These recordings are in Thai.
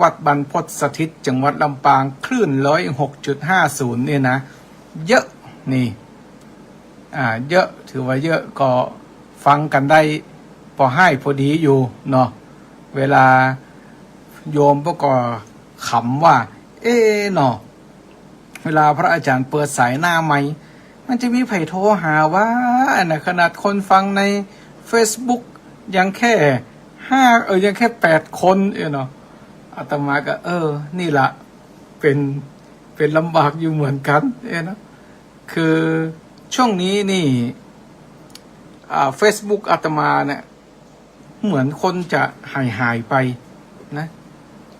วัดบรรพตสถิตจังหวัดลำปางคลื่น106.50เนี่ยนะเยอะนี่เยอะถือว่าเยอะก็ฟังกันได้พอให้พอดีอยู่เนาะเวลาโยมก็ขำว่าเนาะเวลาพระอาจารย์เปิดสายหน้าไมค์มันจะมีไผโทรหาว่านะขนาดคนฟังใน Facebook ยังแค่ยังแค่8 คนเนาะอาตมาก็นี่ละเป็นลำบากอยู่เหมือนกันเนาะคือช่วงนี้นี่Facebook อาตมาเนี่ยเหมือนคนจะหายไปนะ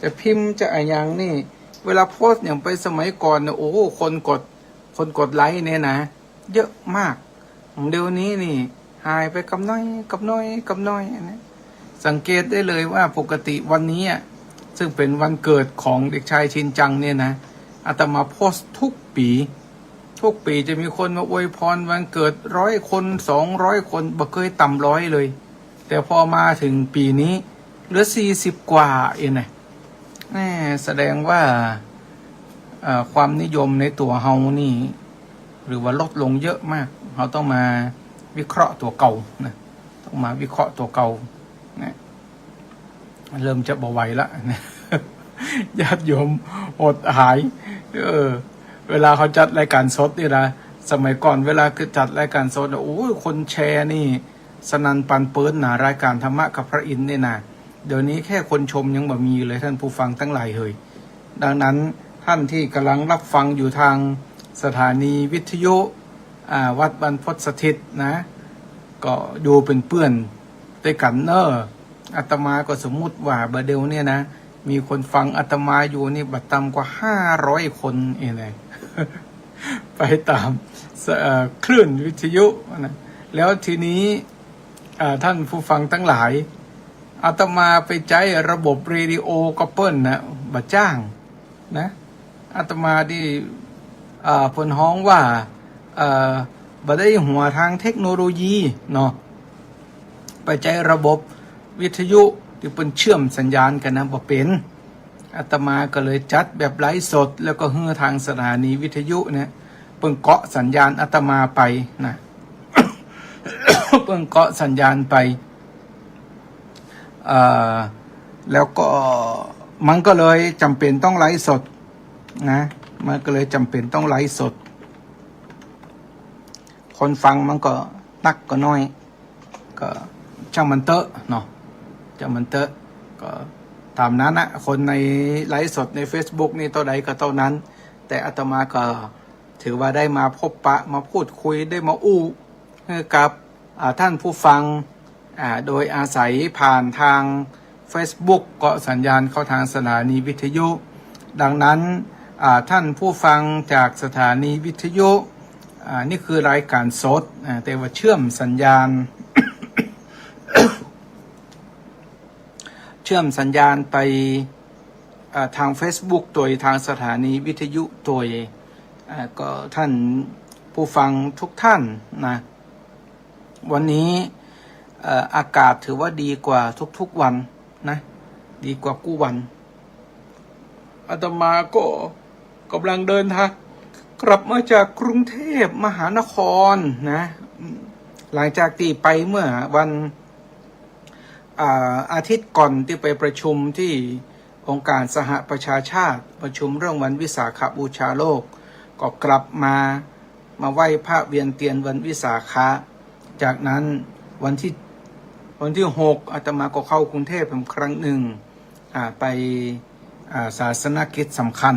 จะพิมพ์จะอะไรอย่างนี่เวลาโพสต์อย่างไปสมัยก่อนเนี่ยโอ้คนกดไลค์เนี่ยนะเยอะมากเดี๋ยวนี้นี่หายไปกับน้อยนะสังเกตได้เลยว่าปกติวันนี้ซึ่งเป็นวันเกิดของเด็กชายชินจังเนี่ยนะอาตมาโพสต์ทุกปีจะมีคนมาอวยพรวันเกิด100 คน200 คนบ่เคยต่ำ100เลยแต่พอมาถึงปีนี้เหลือ40 กว่านะแสดงว่าความนิยมในตัวเฮานี่หรือว่าลดลงเยอะมากเราต้องมาวิเคราะห์ตัวเก่านะต้องมาวิเคราะห์ตัวเก่านะเริ่มจะบ่ไหวละนะญาติโยมอดหายเวลาเขาจัดรายการสดนี่นะสมัยก่อนเวลาคือจัดรายการสดโอ้ยคนแชร์นี่สนันปันเปิ้นนะรายการธรรมะกับพระอินทร์เนี่ยนะเดี๋ยวนี้แค่คนชมยังบ่มีเลยท่านผู้ฟังทั้งหลายเฮยดังนั้นท่านที่กำลังรับฟังอยู่ทางสถานีวิทยุวัดบรรพตสถิตนะก็ดูเป็นเพื่อนด้วยกันอาตมาก็สมมุติว่าเบอร์เดลเนี่ยนะมีคนฟังอาตมาอยู่นี่บัดต่ำกว่า500 คนเองเลยไปตามคลื่นวิทยุนะแล้วทีนี้ท่านผู้ฟังทั้งหลายอาตมาไปใช้ระบบเรดิโอก็เปิ้ลนะบัดจ้างนะอาตมาที่พลฮ้องว่าบัดได้หัวทางเทคโนโลยีเนาะไปใช้ระบบวิทยุที่เป็นเชื่อมสัญญาณกันนะบ่เป็นอาตมาก็เลยจัดแบบไลฟ์สดแล้วก็เฮือทางสถานีวิทยุเนี่ยเพิ่งเกาะสัญญาณอาตมาไปนะ เพิ่งเกาะสัญญาณไปแล้วก็มันก็เลยจำเป็นต้องไลฟ์สดนะมันก็เลยจำเป็นต้องไลฟ์สดคนฟังมันก็นักก็น้อยก็ช่างมันเตอะเนาะช่างมันเตอะก็ตามนั้นนะคนในไลฟ์สดใน Facebook นี่เท่าใดก็เท่านั้นแต่อาตมาก็ถือว่าได้มาพบปะมาพูดคุยได้มาอู้กับท่านผู้ฟังโดยอาศัยผ่านทาง Facebook ก็สัญญาณเข้าทางสถานีวิทยุดังนั้นท่านผู้ฟังจากสถานีวิทยุนี่คือรายการสดแต่ว่าเชื่อมสัญญาณ เชื่อมสัญญาณไปทาง Facebook โดยทางสถานีวิทยุโดยก็ท่านผู้ฟังทุกท่านนะวันนี้อากาศถือว่าดีกว่าทุกๆวันนะดีกว่ากู้วันอาตมาก็กำลังเดินทางกลับมาจากกรุงเทพมหานครนะหลังจากที่ไปเมื่อวันอาทิตย์ก่อนที่ไปประชุมที่องค์การสหประชาชาติประชุมเรื่องวันวิสาขบูชาโลกก็กลับมาไหว้พระเวียนเทียนวันวิสาขะจากนั้นวันที่6อาตมาก็เข้ากรุงเทพเป็นครั้งหนึ่งไปศาสนกิจสำคัญ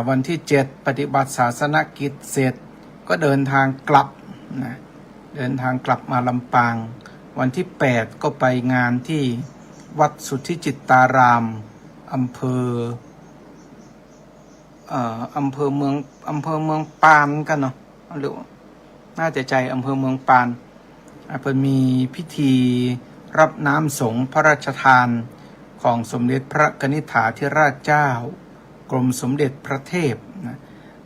วันที่7ปฏิบัติศาสนกิจเสร็จก็เดินทางกลับนะเดินทางกลับมาลำปางวันที่8ก็ไปงานที่วัดสุทธิจิตตารามอำเภอเมืองปานกันเนาะหรือน่าจะใจอำเภอเมืองปานเพิ่นมีพิธีรับน้ำสงฆ์พระราชทานของสมเด็จพระกนิษฐาธิราชเจ้ากรมสมเด็จพระเทพนะ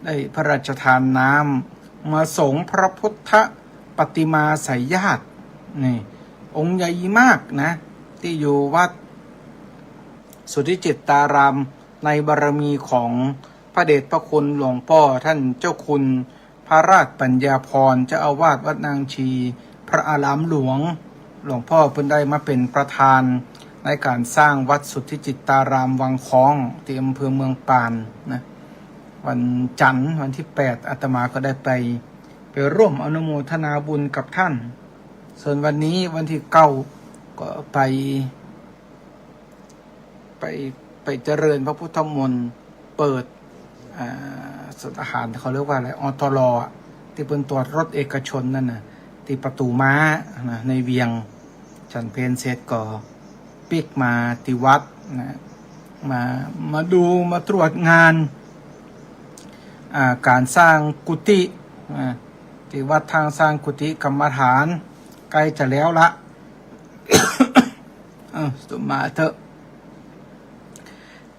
ได้พระราชทานน้ำมาสงฆ์พระพุทธปฏิมาไสยญาตินี่องค์ใหญ่มากนะที่อยู่วัด สุทธิจิตตารามในบารมีของพระเดชพระคุณหลวงพ่อท่านเจ้าคุณพระราชปัญญาพรเจ้าอาวาสวัดนางชีพระอารามหลวงหลวงพ่อเพิ่นได้มาเป็นประธานในการสร้างวัดสุทธิจิตตารามวังคล้องที่อำเภอเมืองปานนะวันจันทร์วันที่8อาตมาก็ได้ไปร่วมอนุโมทนาบุญกับท่านส่วนวันนี้วันที่9ก็ไปเจริญพระพุทธมนต์เปิดสถานเขาเรียกว่าอะไรอตรที่เป็นตรวจรถเอกชนนั่นน่ะที่ประตูม้านะในเวียงฉันเพนเสร็จก็ปิกมาที่วัดนะมาดูมาตรวจงานการสร้างกุฏิที่วัดทางสร้างกุฏิกรรมฐานใกล้จะแล้วละ สุมาเถอะ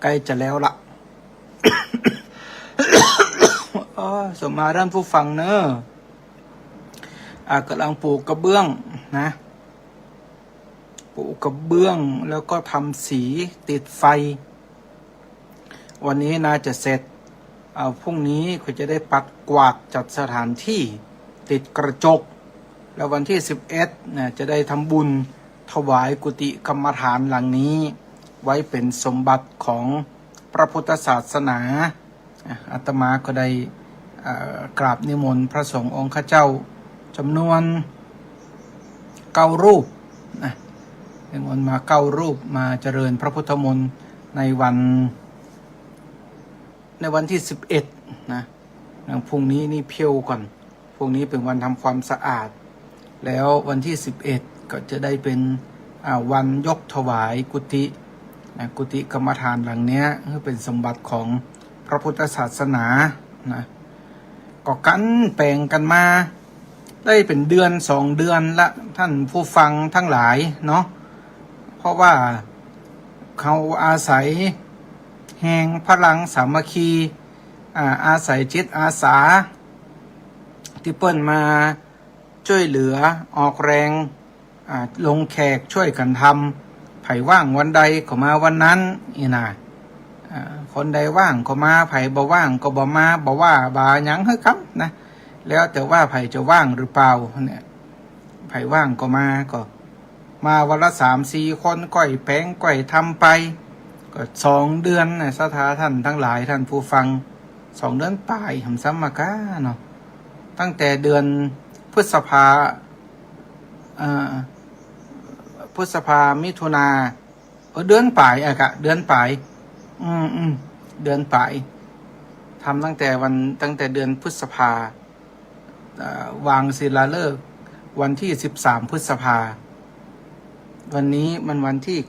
ใกล้จะแล้วละ สมาท่านผู้ฟังเนอะกำลังปลูกกระเบื้องนะปลูกกระเบื้องแล้วก็ทำสีติดไฟวันนี้น่าจะเสร็จพรุ่งนี้ก็จะได้ปัดกวาดจัดสถานที่ติดกระจกแล้ววันที่11นะจะได้ทำบุญถวายกุฏิกรรมฐานหลังนี้ไว้เป็นสมบัติของพระพุทธศาสนาอาตมาก็ได้กราบนิมนต์พระสงฆ์องค์ข้าเจ้าจำนวน9 รูปนะนิมนต์มา9 รูปมาเจริญพระพุทธมนต์ในวันที่11นะพรุ่งนี้นี่เพียวก่อนพรุ่งนี้เป็นวันทำความสะอาดแล้ววันที่11ก็จะได้เป็นวันยกถวายกุฏินะกุฏิกรรมฐานหลังนี้เป็นสมบัติของพระพุทธศาสนานะก็กันแปลงกันมาได้เป็นเดือน2 เดือนละท่านผู้ฟังทั้งหลายเนาะเพราะว่าเขาอาศัยแห่งพลังสามัคคีอาศัยจิตอาสาที่เปิ้นมาช่วยเหลือออกแรงลงแขกช่วยกันทำไผ่ว่างวันใดก็มาวันนั้นอีน่ะคนใดว่างก็มาไผ่บ่ว่างก็บ่มาบ่ว่าบ่าหยังให้ครับนะแล้วแต่ว่าไผ่จะว่างหรือเปล่าเนี่ยไผ่ว่างก็มาวันละ3-4 คนก้อยแป้งก้อยทำไปก็2 เดือนนะสถาท่านทั้งหลายท่านผู้ฟัง2 เดือนปลายทำซ้ำมากะเนาะตั้งแต่เดือนพฤษภามิถุนาเดือนปลายเดือนปลายเดือนปลายทำตั้งแต่เดือนพฤษภาวางศิลาฤกษ์วันที่13 พฤษภาวันนี้มันวันที่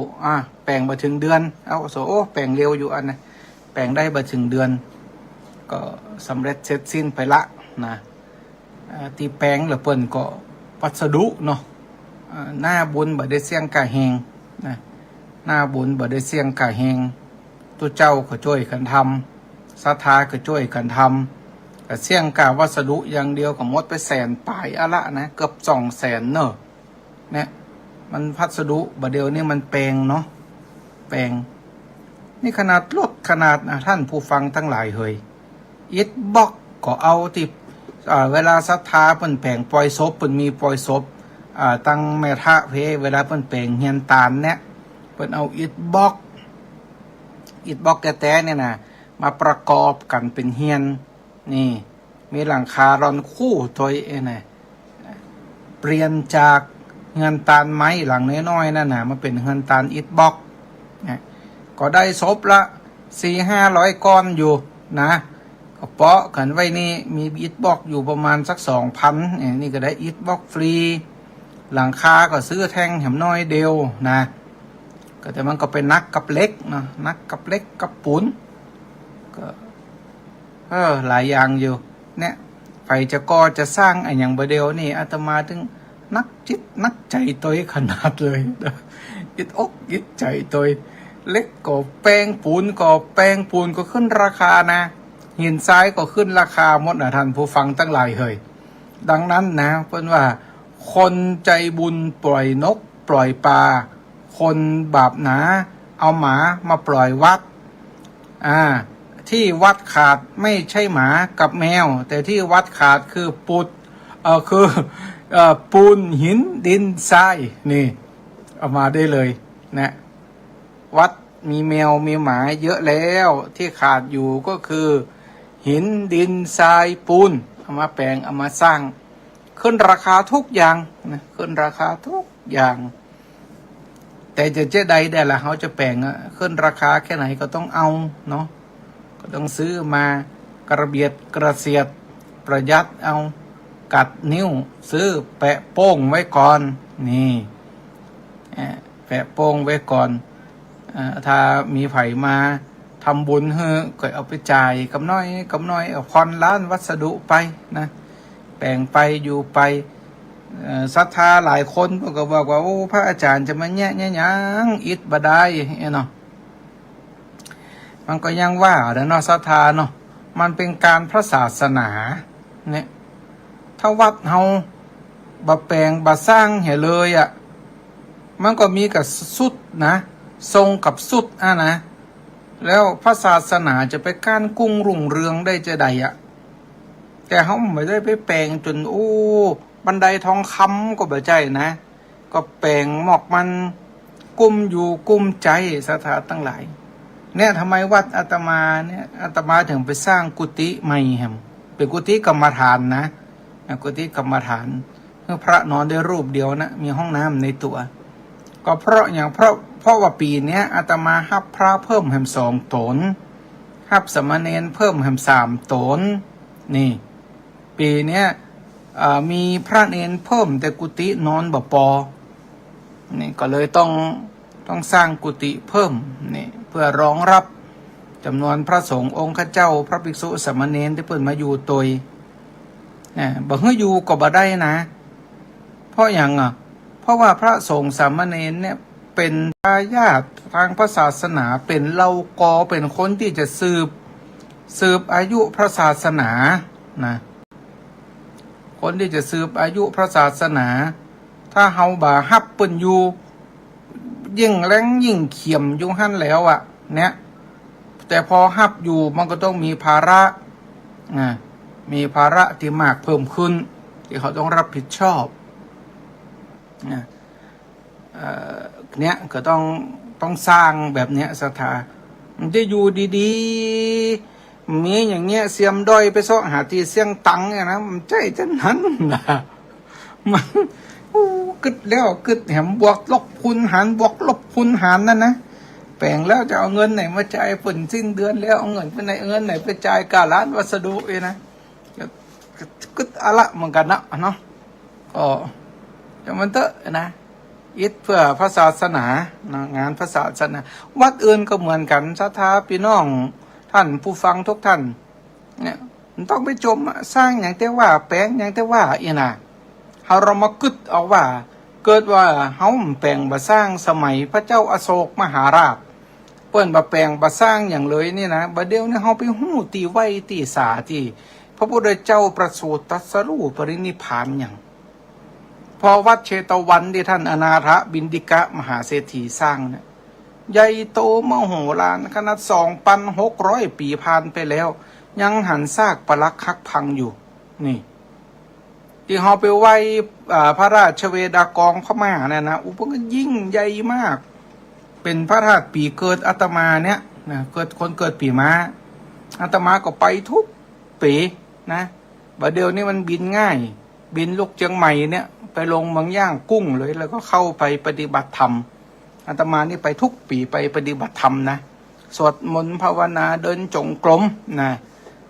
9แปลงมาถึงเดือนแปลงเร็วอยู่อันนะแปลงได้มาถึงเดือนก็สำเร็จเสร็จสิ้นไปละนะที่แปลงหรือเปิ้นก็วัสดุเนาะหน้าบุญบ่ได้เสี่ยงกะแหงนะหน้าบุญบ่ได้เสี่ยงกะแหงตัวเจ้าก็ช่วยกันทำศรัทธาก็ช่วยกันทำแต่เสี่ยงกะวัสดุอย่างเดียวก็หมดไป100,000 ปลายอะละนะเกือบ200,000เนอะเนี่ยมันพัสดุบ่เดียวนี่มันแปลงเนาะแปลงนี่ขนาดรถขนาดท่านผู้ฟังทั้งหลายเฮยอิฐบล็อกก็เอาที่เวลาศรัทธาเปิ้นแปลงปล่อยศพเปิ้นมีปล่อยศพตั้งแม่ทะเพเวลาเปิ้นแปลงเฮียนตาลเนี่ยเปิ้นเอาอิฐบล็อกแท้ๆเนี่ยนะมาประกอบกันเป็นเฮียนนี่มีหลังคารอนคู่ตัวเนี่ยเปลี่ยนจากเฮือนตาลไม้หลังน้อยๆนั่นน่ะมาเป็นเฮือนตาลอิฐบล็อกนะก็ได้ศพละ 400-500 ก้อนอยู่นะก็เปาะกันไว้นี่มีอิฐบล็อกอยู่ประมาณสัก 2,000นี่ก็ได้อิฐบล็อกฟรีหลังคาก็ซื้อแท่งแหมน้อยเดียวนะก็แต่มันก็เป็นนักกับเล็กเนาะนักกับเล็กกับปูนก็หลายอย่างอยู่เนี่ยไฟจะสร้างอย่างบ่เดียวนี่อาตมาถึงนักจิตนักใจตัวขนาดเลยอิดอกอิดใจตัวเล็กก็แป้งปูนก็ขึ้นราคานะหินทรายก็ขึ้นราคาหมดนะท่านผู้ฟังตั้งหลายเฮยดังนั้นนะเพิ่นว่าคนใจบุญปล่อยนกปล่อยปลาคนบาปหนา เอาหมามาปล่อยวัดที่วัดขาดไม่ใช่หมากับแมวแต่ที่วัดขาดคือปูนหินดินทรายนี่เอามาได้เลยนะวัดมีแมวมีหมาเยอะแล้วที่ขาดอยู่ก็คือหินดินทรายปูนเอามาแปลงเอามาสร้างขึ้นราคาทุกอย่างนะขึ้นราคาทุกอย่างแต่จะใดได้ละเขาจะแปลงขึ้นราคาแค่ไหนก็ต้องเอาเนาะก็ต้องซื้อมากระเบียดกระเสียดประหยัดเอากัดนิ้วซื้อแปะโป้งไว้ก่อนนี่แปะโป้งไว้ก่อนถ้ามีไผมาทำบุญก็เอาไปจ่ายกำน้อยเอาผ่อนร้านวัสดุไปนะแปลงไปอยู่ไปศรัทธาหลายคนก็บอกว่าโอ้พระอาจารย์จะมาแย่ยังอิดบดายเนาะมันก็ยังว่าเนาะศรัทธาเนาะมันเป็นการพระศาสนาเนี่ยถ้าวัดเฮาบะแปลงบะสร้างเห็นเลยมันก็มีกับสุดนะทรงกับสุดนะแล้วพระศาสนาจะไปก้านกุ้งรุ่งเรืองได้จะใดแต่เขาไม่ได้ไปแปลงจนโอ้บันไดทองคำก็แบบใจนะก็แปลงหมอกมันกุ้มอยู่กุ้มใจศรัทธาตั้งหลายเนี่ยทำไมวัดอาตมาเนี่ยอาตมาถึงไปสร้างกุฏิใหม่แฮมเป็นกุฏิกรรมฐานนะกุฏิกรรมฐานเพื่อพระนอนได้รูปเดียวนะมีห้องน้ำในตัวก็เพราะว่าปีนี้อาตมาฮับพระเพิ่มแฮม2 ตนฮับสมณเณรเพิ่มแฮม3 ตนนี่ปีนี้มีพระเณรเพิ่มแต่กุฏินอนบ่พอนี่ก็เลยต้องสร้างกุฏิเพิ่มนี่เพื่อรองรับจำนวนพระสงฆ์องค์ข้าเจ้าพระภิกษุสมณเณรที่เพิ่นมาอยู่ตัวบ่ให้อยู่ก็บ่ได้นะเพราะอย่างเพราะว่าพระสงฆ์สามเณรเนี่ยเป็นทายาททางพระศาสนาเป็นเล่ากอเป็นคนที่จะสืบอายุพระศาสนานะคนที่จะสืบอายุพระศาสนาถ้าเฮาบ่ฮับเปิ้นอยู่ยิ่งแรงยิ่งเขียมอยู่หั่นแล้วเนี่ยแต่พอฮับอยู่มันก็ต้องมีภาระมีภาระที่มากเพิ่มขึ้นที่เขาต้องรับผิดชอบเนี่ยก็ต้องสร้างแบบเนี้ยศรัทธามันจะอยู่ดีๆมีอย่างเงี้ยเสียมด้อยไปซ้อหาที่เสียงตังเนี่ยนะมันใจจะนั้นนะมันกึดแล้วกึดแหมบวกลบคูณหารบวกลบคูณหารนั่นนะแปลงแล้วจะเอาเงินไหนมาจ่ายผลสิ้นเดือนแล้วเอาเงินไปไหนเงินไหนไปจ่ายกาล้านวัสดุนะกึดอะไรเหมือนกันนะเนาะก็จะมันเตอะนะอิดเพื่อพระศาสนางานพระศาสนาวัดอื่นก็เหมือนกันศรัทธาพี่น้องท่านผู้ฟังทุกท่านเนี่ยมันต้องไปจมสร้างอย่างแต่ว่าแปลงอย่างแต่ว่านะเรามากึดเอาว่าเกิดว่าเฮาแปลงมาสร้างสมัยพระเจ้าอโศกมหาราชเปิ้นมาแปลงมาสร้างอย่างเลยนี่นะบัดเดี๋ยวนี้เฮาไปฮู้ตีไว้ตีสาที่พระพุทธเจ้าประสูติตรัสรู้ปรินิพพานอย่างพอวัดเชตวันที่ท่านอนาถบิณฑิกะมหาเศรษฐีสร้างเนี่ยใหญ่โตมโหฬารขนาด 2,600 ปีผ่านไปแล้วยังหันซากปรักหักพังอยู่นี่ที่เฮาไปไหว้พระราชเวดากองพม่าเนี่ยนะอุปกรณ์ยิ่งใหญ่มากเป็นพระราชปีเกิดอาตมาเนี่ยนะคนเกิดปีม้าอาตมาก็ไปทุกปีนะบัดเดี๋ยวนี้มันบินง่ายบินลูกเชียงใหม่เนี่ยไปลงบางย่างกุ้งเลยแล้วก็เข้าไปปฏิบัติธรรมอาตมานี่ไปทุกปีไปปฏิบัติธรรมนะสวดมนต์ภาวนาเดินจงกรมนะ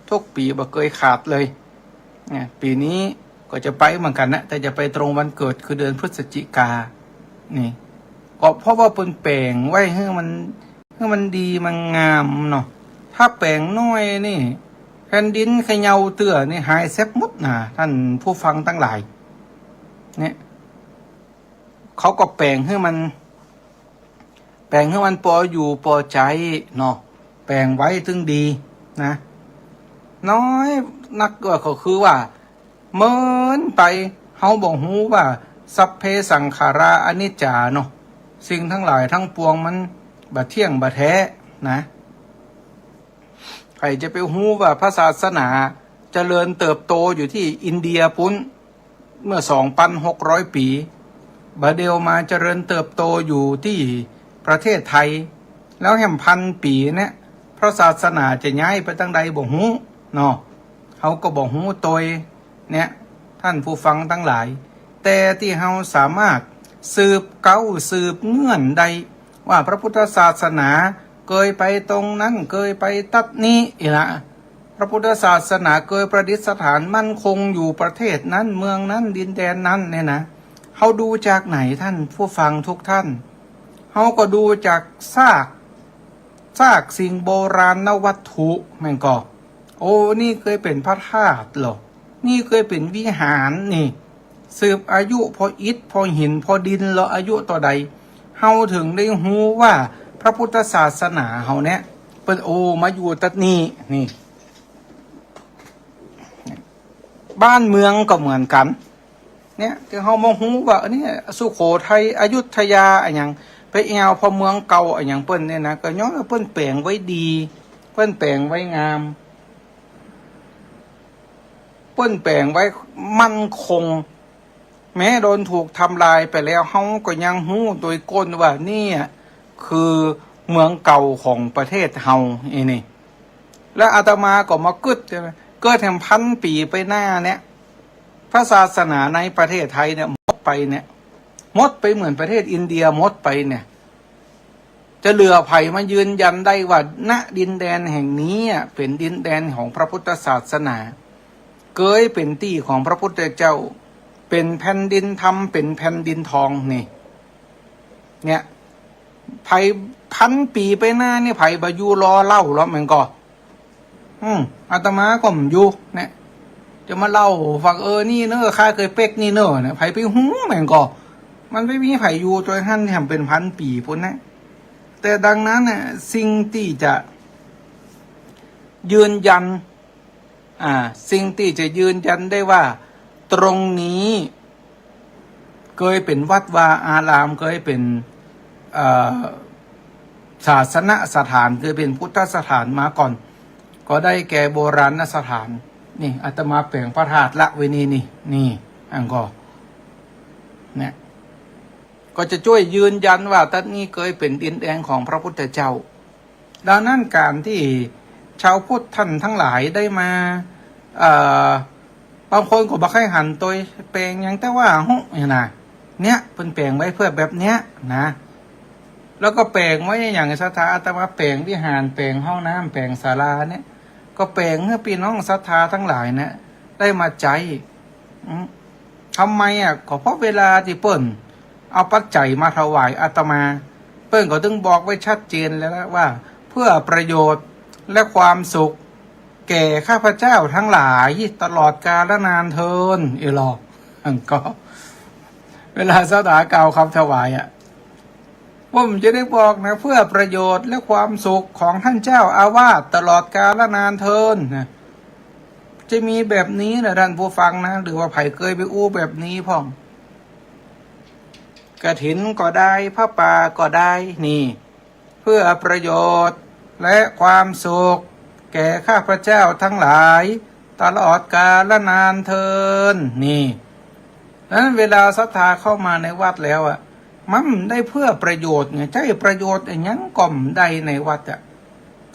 ทุกปีบ่เคยขาดเลยเนี่ยปีนี้ก็จะไปเหมือนกันนะแต่จะไปตรงวันเกิดคือเดือนพฤศจิกานี่ก็เพราะว่าเปิ้นแปลงไว้ให้มันดีมันงามเนาะถ้าแปลงน้อยนี่แผ่นดินเขย่าเตื้อนี่หายแซบมุดนะท่านผู้ฟังทั้งหลายเนี่ยเขาก็แปลงให้มันพออยู่พอใจเนาะแปลงไว้ถึงดีนะน้อยนักก็คือว่าเมินไปเฮาบอกฮู้ว่าสัพเพสังขาราอนิจจาเนาะสิ่งทั้งหลายทั้งปวงมัน บะเที่ยงบะแท้นะใครจะไปฮู้ว่าพระศาสนาเจริญเติบโตอยู่ที่อินเดียปุ้นเมื่อ 2,600 ปีบาเดลมาเจริญเติบโตอยู่ที่ประเทศไทยแล้วแห่มพันปีเนี่ยพระศาสนาจะย้ายไปตั้งใดบ่ฮู้เนาะเขาก็บ่ฮู้ตัวเนี่ยท่านผู้ฟังทั้งหลายแต่ที่เราสามารถสืบเก้าสืบเงื่อนใดว่าพระพุทธศาสนาเคยไปตรงนั้นเคยไปตัดนี้อีละพระพุทธศาสนาเคยประดิษฐานมั่นคงอยู่ประเทศนั้นเมืองนั้นดินแดนนั้นเนี่ยนะเขาดูจากไหนท่านผู้ฟังทุกท่านเขาก็ดูจากซากสิ่งโบราณวัตถุแม่งก็โอ้นี่เคยเป็นพระธาตุเหรอนี่เคยเป็นวิหารนี่สืบอายุพออิฐพอหินพอดินแล้วอายุต่อใดเฮาถึงได้ฮู้ว่าพระพุทธศาสนาเฮาเนี่ยเป็นโอมาอยู่ตัดนี้นี่บ้านเมืองก็เหมือนกันเนี่ยที่เฮามาฮู้ว่าเนี่ยสุโขทัยอยุธยาอะไรอย่างไปแอวพอเมืองเก่าอะไรอย่างเปิ้นเนี่ยนะก็ย้อนว่าเปิ้นแปลงไว้ดีเปิ้นแปลงไว้งามเปิ้นแปลงไว้มั่นคงแม้โดนถูกทำลายไปแล้วเฮาก็ยังฮู้โดยก้นว่านี่คือเมืองเก่าของประเทศเฮานี่แล้วอาตมาก็มากึดใช่ไหมเกิดแห่งพันปีไปหน้าเนี่ยพระศาสนาในประเทศไทยเนี่ยหมดไปเนี่ยหมดไปเหมือนประเทศอินเดียหมดไปเนี่ยจะเหลือไผ่มายืนยันได้ว่าณดินแดนแห่งนี้เป็นดินแดนของพระพุทธศาสนาเคยเป็นที่ของพระพุทธเจ้าเป็นแผ่นดินธรรมเป็นแผ่นดินทองนี่เนี่ยไผ่พันปีไปหน้านี่ไผ่บายูรอเล่าแล้วมันก็อาตมาก็มอยู่เนี่ยจะมาเล่าฟังนี่เนอะข้าเคยเป๊กนี่เนอะเนี่ยไผ่ไปหูมันก็มันไม่มีไผ่อยู่ตัวท่านแถมเป็นพันปีพุ่นนะแต่ดังนั้นเนี่ยสิ่งที่จะยืนยันสิ่งที่จะยืนยันได้ว่าตรงนี้เคยเป็นวัดวาอารามเคยเป็นศาสนสถานเคยเป็นพุทธสถานมาก่อนก็ได้แก่โบราณสถานนี่อาตมาแปลงพระธาตุละไว้นี่อังก็เนี่ยก็จะช่วยยืนยันว่าตั้งนี้เคยเป็นดินแดนของพระพุทธเจ้าดังนั้นการที่ชาวพุทธท่านทั้งหลายได้มาบางคนก็บอกให้หันตัวแปลงอย่างแต่ว่าเนี่ยเป็นแปลงไว้เพื่อแบบเนี้ยนะแล้วก็แปลงไว้อย่างศรัทธาอาตมาแปลงวิหารแปลงห้องน้ำแปลงศาลาเนี่ยก็แปลงให้พี่น้องศรัทธาทั้งหลายเนี่ยได้มาใจทำไมก็เพราะเวลาที่เปิ้นเอาปัจจัยมาถวายอาตมาเปิ้นก็ต้องบอกไว้ชัดเจนแล้วว่าเพื่อประโยชน์และความสุขแก่ข้าพเจ้าทั้งหลายตลอดกาลนานเทินหรอกก็เวลาสถานกล่าวคำถวายผมจะได้บอกนะเพื่อประโยชน์และความสุขของท่านเจ้าอาวาสตลอดกาลนานเทินนะจะมีแบบนี้นะท่านผู้ฟังนะหรือว่าไผ่เคยไปอู้แบบนี้พ่องกฐินก็ได้ผ้าป่าก็ได้นี่เพื่อประโยชน์และความสุขแก่ข้าพเจ้าทั้งหลายตลอดกาลนานเทินนี่นั้นเวลาศรัทธาเข้ามาในวัดแล้วมันได้เพื่อประโยชน์ไงใช่ประโยชน์อย่างนั้นก็มได้ในวัด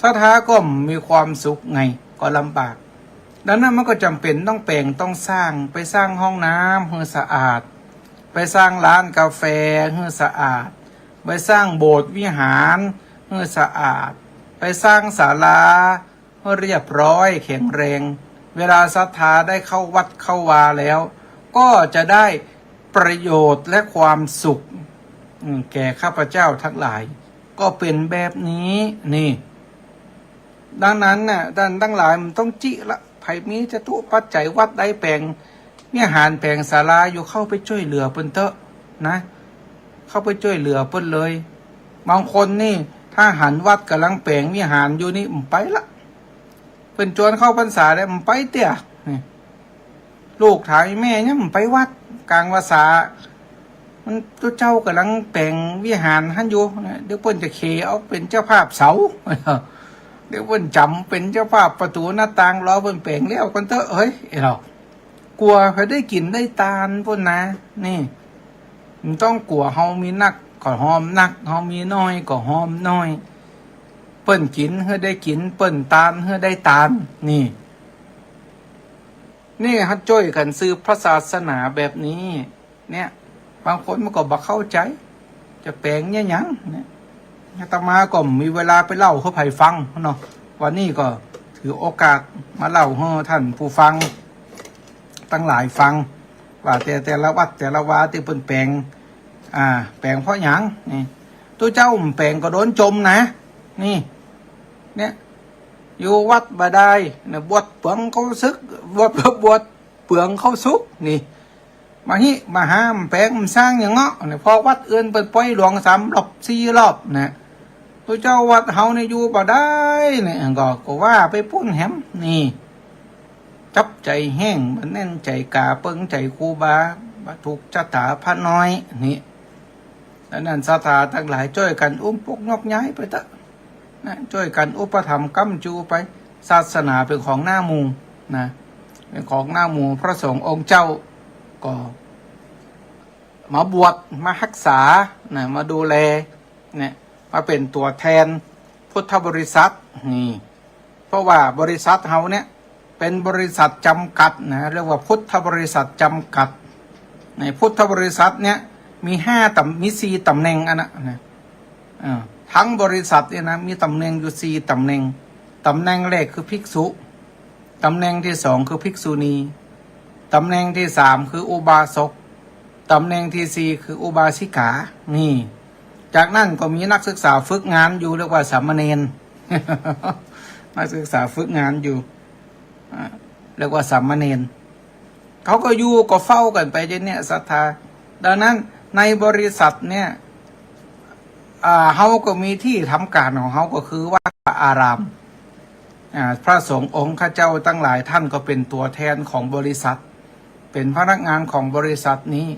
ศรัทธาก็มีความสุขไงก็ลำบากดังนั้นมันก็จำเป็นต้องแปลงต้องสร้างไปสร้างห้องน้ำให้สะอาดไปสร้างร้านกาแฟให้สะอาดไปสร้างโบสถ์วิหารให้สะอาดไปสร้างศาลาให้เรียบร้อยแข็งแรงเวลาศรัทธาได้เข้าวัดเข้าวาแล้วก็จะได้ประโยชน์และความสุขแก่ข้าพเจ้าทั้งหลายก็เป็นแบบนี้นี่ดังนั้นท่านทั้งหลายมันต้องจิละไผ่มีจะตุปัจจัยวัดได้แปลงเนี่ยหารแปลงศาลาอยู่เข้าไปช่วยเหลือเพิ่นเถอะนะเข้าไปช่วยเหลือเพิ่นเลยบางคนนี่ถ้าหันวัดกำลังแปลงวิหารอยู่นี่ไปละเพิ่นชวนเข้าพรรษาได้ไปเตี้ยลูกถ่ายแม่เนี่ยไปวัดกลางภาษา มันตัวเจ้ากำลังแปลงวิหารหันอยู่นะเดี๋ยวเพิ่นจะเคเอาเป็นเจ้าภาพเสาเดี๋ยวเพิ่นจำเป็นเจ้าภาพประตูหน้าต่างรอเพิ่นแปลงแล้วกันเถอะเฮ้ยเรากลัวเขาได้กินได้ตาลพุ่นนะนี่มันต้องกลัวเฮามีนักก็หอมนักเฮามีน้อยก็หอมน้อยเปิ้นกินเฮาได้กินเปิ้นตาลเฮาได้ตาลนี่ฮัดจ้อยกันซื้อพระศาสนาแบบนี้เนี่ยบางคนมันก็บ่เข้าใจจะแปลงเนี่ยหยังเนี่ยอาตมาก็มีเวลาไปเล่าเขาไผฟังเนาะวันนี้ก็ถือโอกาสมาเล่าให้ท่านผู้ฟังตั้งหลายฟังว่าแต่ละวัดแต่ละวาที่เพิ่นแปลงแปลงเพราะหยังนี่ตัวเจ้าแปลงก็โดนจมนะนี่เนี่ยอยู่วัดบาดายเนี่ยบวชเปลืองเขาซึกบวชเปลืองเขาซุกนี่มาห้ามแปลงมันสร้างอย่างเงาะเนี่ยพอวัดอื่นเปิดปล่อยหลวง3 รอบ 4 รอบนะตัวเจ้าวัดเฮาเนี่ยอยู่บาดายเนี่ยก็ว่าไปพุ่นแหมนี่จับใจแห้งมันแน่นใจกาเปิงใจครูบาถูกชะตาพระน้อยนี่ดังนั้นศรัทธาทั้งหลายช่วยกันอุ้มปกยกย้ายไปเถอะนะช่วยกันอุปถัมภ์ค้ำจูไปศาสนาเป็นของหน้าหมู่นะเป็นของหน้าหมู่พระสงฆ์องค์เจ้าก็มาบวชมารักษานะมาดูแลเนี่ยมาเป็นตัวแทนพุทธบริษัทนี่เพราะว่าบริษัทเฮาเนี่ยเป็นบริษัทจำกัดนะเรียกว่าพุทธบริษัทจำกัดในพุทธบริษัทเนี่ยมี4 ตำแหน่งนะทั้งบริษัทเนี่ยนะมีตำแหน่งอยู่4 ตำแหน่งตำแหน่งแรกคือภิกษุตำแหน่งที่2คือภิกษุณีตำแหน่งที่3คืออุบาสกตำแหน่งที่4คืออุบาสิกานี่จากนั้นก็มีนักศึกษาฝึกงานอยู่เรียกว่าสามเณร นักศึกษาฝึกงานอยู่เรียกว่าสามเณรเขาก็อยู่ก็เฝ้ากันไปเนี่ยศรัทธาดังนั้นในบริษัทเนี่ยเฮาก็มีที่ทำการของเฮาก็คือวัดอารามพระสงฆ์องค์ข้าเจ้าตั้งหลายท่านก็เป็นตัวแทนของบริษัทเป็นพนักงานของบริษัทนี้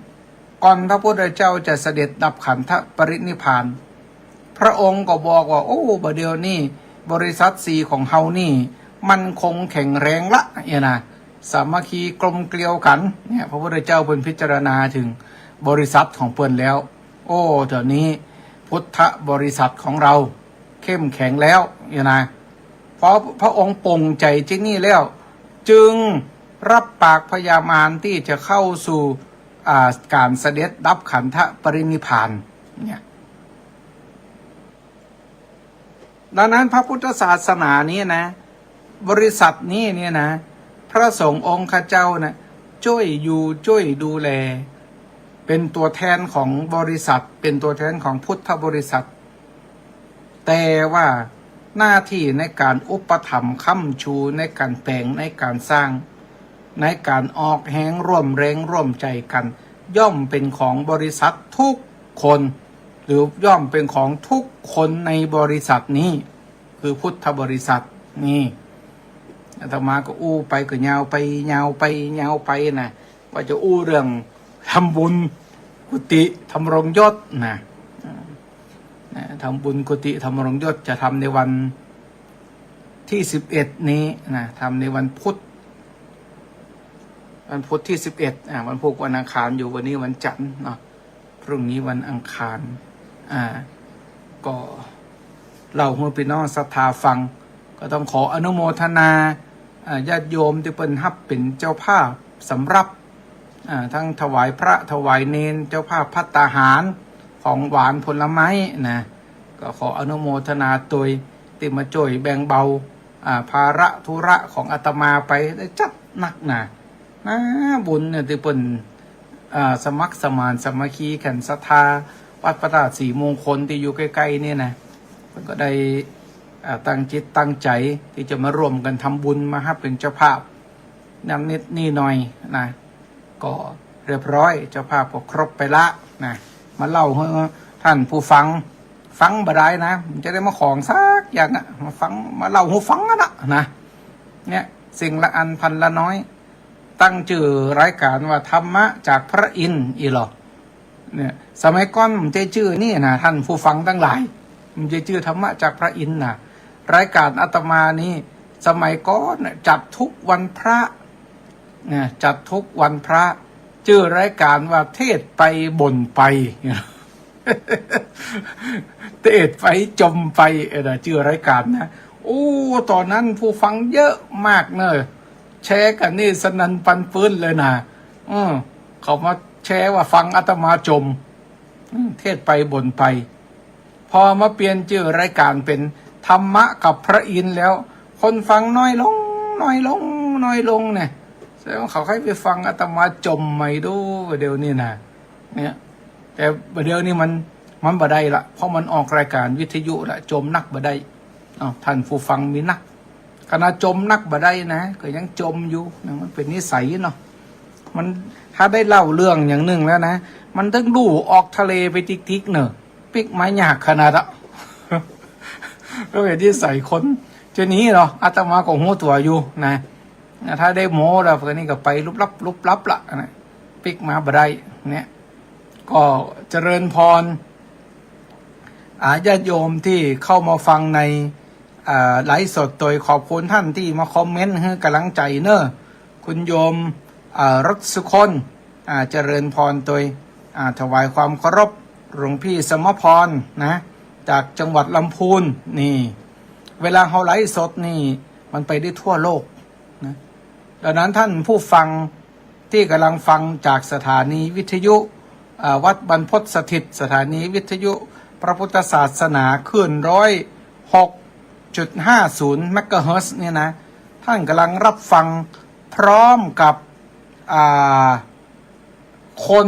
ก่อนพระพุทธเจ้าจะเสด็จดับขันธปรินิพพานพระองค์ก็บอกว่าโอ้บัดเดี๋ยวนี้บริษัท4ของเฮานี่มันคงแข็งแรงละเนี่ยนะสามัคคีกลมเกลียวกันเนี่ยพระพุทธเจ้าเพิ่นพิจารณาถึงบริษัทของเพิ่นแล้วโอ้เดี๋ยวนี้พุทธบริษัทของเราเข้มแข็งแล้วเนี่ยนะเพราะพระองค์ปลงใจจริงนี่แล้วจึงรับปากพญามารที่จะเข้าสู่การเสด็จดับขันธปรินิพพานเนี่ยดังนั้นพระพุทธศาสนานี้นะบริษัทนี้เนี่ยนะพระสงฆ์องค์ข้าเจ้านะช่วยอยู่ช่วยดูแลเป็นตัวแทนของบริษัทเป็นตัวแทนของพุทธบริษัทแต่ว่าหน้าที่ในการอุปถัมภ์ค้ำชูในการแต่งในการสร้างในการออกแหงร่วมแรงร่วมใจกันย่อมเป็นของบริษัททุกคนหรือย่อมเป็นของทุกคนในบริษัทนี้คือพุทธบริษัทนี่อาตมาก็อู้ไปก็ยาวไปนะว่าจะอู้เรื่องทำบุญกุฏิทำรงยศนะทำบุญกุฏิทำรงยศจะทำในวันที่11นี้นะทำในวันพุธที่11วันพุธวันอังคารอยู่วันนี้วันจันทร์เนาะพรุ่งนี้วันอังคารก็เล่าให้พี่น้องศรัทธาฟังก็ต้องขออนุโมทนาญาติโยมที่เป็นฮับเป็นเจ้าภาพสำหรับทั้งถวายพระถวายเนรเจ้าภาพภัตตาหารของหวานผลไม้นะก็ขออนุโมทนาตัวติมาจ่วยแบ่งเบาภาระธุระของอาตมาไปได้จัดหนักนะบุญเนี่ยที่เป็นสมัครสมานสามัคคีกันศรัทธาวัดพระธาตุสีมงคลที่อยู่ใกล้ๆนี่นะมันก็ได้ตั้งจิตตั้งใจที่จะมาร่วมกันทำบุญมาให้เป็นเจ้าภาพนำนิดนี่หน่อยนะก็เรียบร้อยเจ้าภาพก็ครบไปละนะมาเล่าให้ท่านผู้ฟังบ่ได้นะมันจะได้มาของซักอย่างมาเล่าหูฟังนะเนี่ยสิ่งละอันพันละน้อยตั้งชื่อรายการว่าธรรมะจากพระอินทร์อีหรอ เนี่ยสมัยก่อนมันจะชื่อนี่นะท่านผู้ฟังทั้งหลายมันจะชื่อธรรมะจากพระอินทร์นะรายการอาตมานี่สมัยก่อนจัดทุกวันพระเนี่ยจัดทุกวันพระชื่อรายการว่าเทศไปบ่นไปเทศไปจมไปชื่อรายการนะโอ้ตอนนั้นผู้ฟังเยอะมากเนอะแชร์กันนี่สนันปันปื้นเลยนะเขามาแชร์ว่าฟังอาตมาจมเทศไปบ่นไปพอมาเปลี่ยนชื่อรายการเป็นธรรมะกับพระอินทร์แล้วคนฟังน้อยลงน้อยลงน้อยลงเนี่ยแสดงว่าเขาให้ไปฟังอาตมาจมไม่ดูเดี๋ยวนี้นะเนี่ยแต่เดี๋ยวนี้มันบ่ได้ละเพราะมันออกรายการวิทยุละจมนักบ่ได้ท่านผู้ฟังมีนักขณะจมนักบ่ได้นะก็ยังจมอยู่นะมันเป็นนิสัยเนาะมันถ้าได้เล่าเรื่องอย่างหนึ่งแล้วนะมันต้องดูออกทะเลไปทิกๆเนอะปิกไม้หยากขนาดอะก็เป็นที่ใส่คนจะนี้เหรออาตมาก็หัวตัวอยู่นะถ้าได้โม้แล้วก็นี่ก็ไปลุบลับละนะปิกมาบ่ได้เนี่ยก็เจริญพรญาติโยมที่เข้ามาฟังในไลฟ์สดโดยขอบคุณท่านที่มาคอมเมนต์ให้กำลังใจเนอะคุณโยมรักสุคนเจริญพรโดยถวายความเคารพหลวงพี่สมพรนะจากจังหวัดลำพูนนี่เวลาเขาไลฟ์สดนี่มันไปได้ทั่วโลกนะดังนั้นท่านผู้ฟังที่กำลังฟังจากสถานีวิทยุวัดบรรพตสถิตสถานีวิทยุพระพุทธศาสนาคลื่น106.50 เมกะเฮิรตซ์เนี่ยนะท่านกำลังรับฟังพร้อมกับคน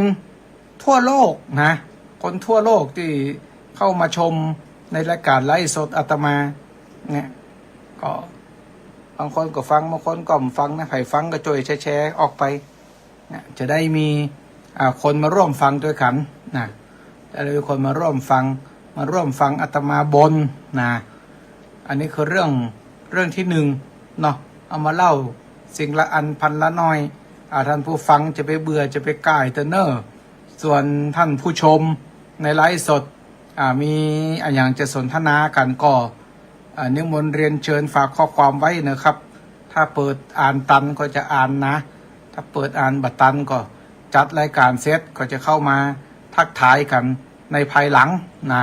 ทั่วโลกนะคนทั่วโลกที่เข้ามาชมในรายการไลฟ์สดอาตมาเนี่ยก็บางคนก็ฟังบางคนก็ไม่ฟังนะใครฟังก็ช่วยแชร์ออกไปนะจะได้มีคนมาร่วมฟังด้วยกันนะจะได้มีคนมาร่วมฟังอาตมาบนนะอันนี้คือเรื่องที่หนึ่งเนาะเอามาเล่าสิ่งละอันพันละน้อยท่านผู้ฟังจะไปเบื่อจะไปก่ายเนอส่วนท่านผู้ชมในไลฟ์สดมีอย่างจะสนทนากันก็นิมนต์เรียนเชิญฝากข้อความไว้นะครับถ้าเปิดอ่านตันก็จะอ่านนะถ้าเปิดอ่านบัตตันก็จัดรายการเซตก็จะเข้ามาทักทายกันในภายหลังนะ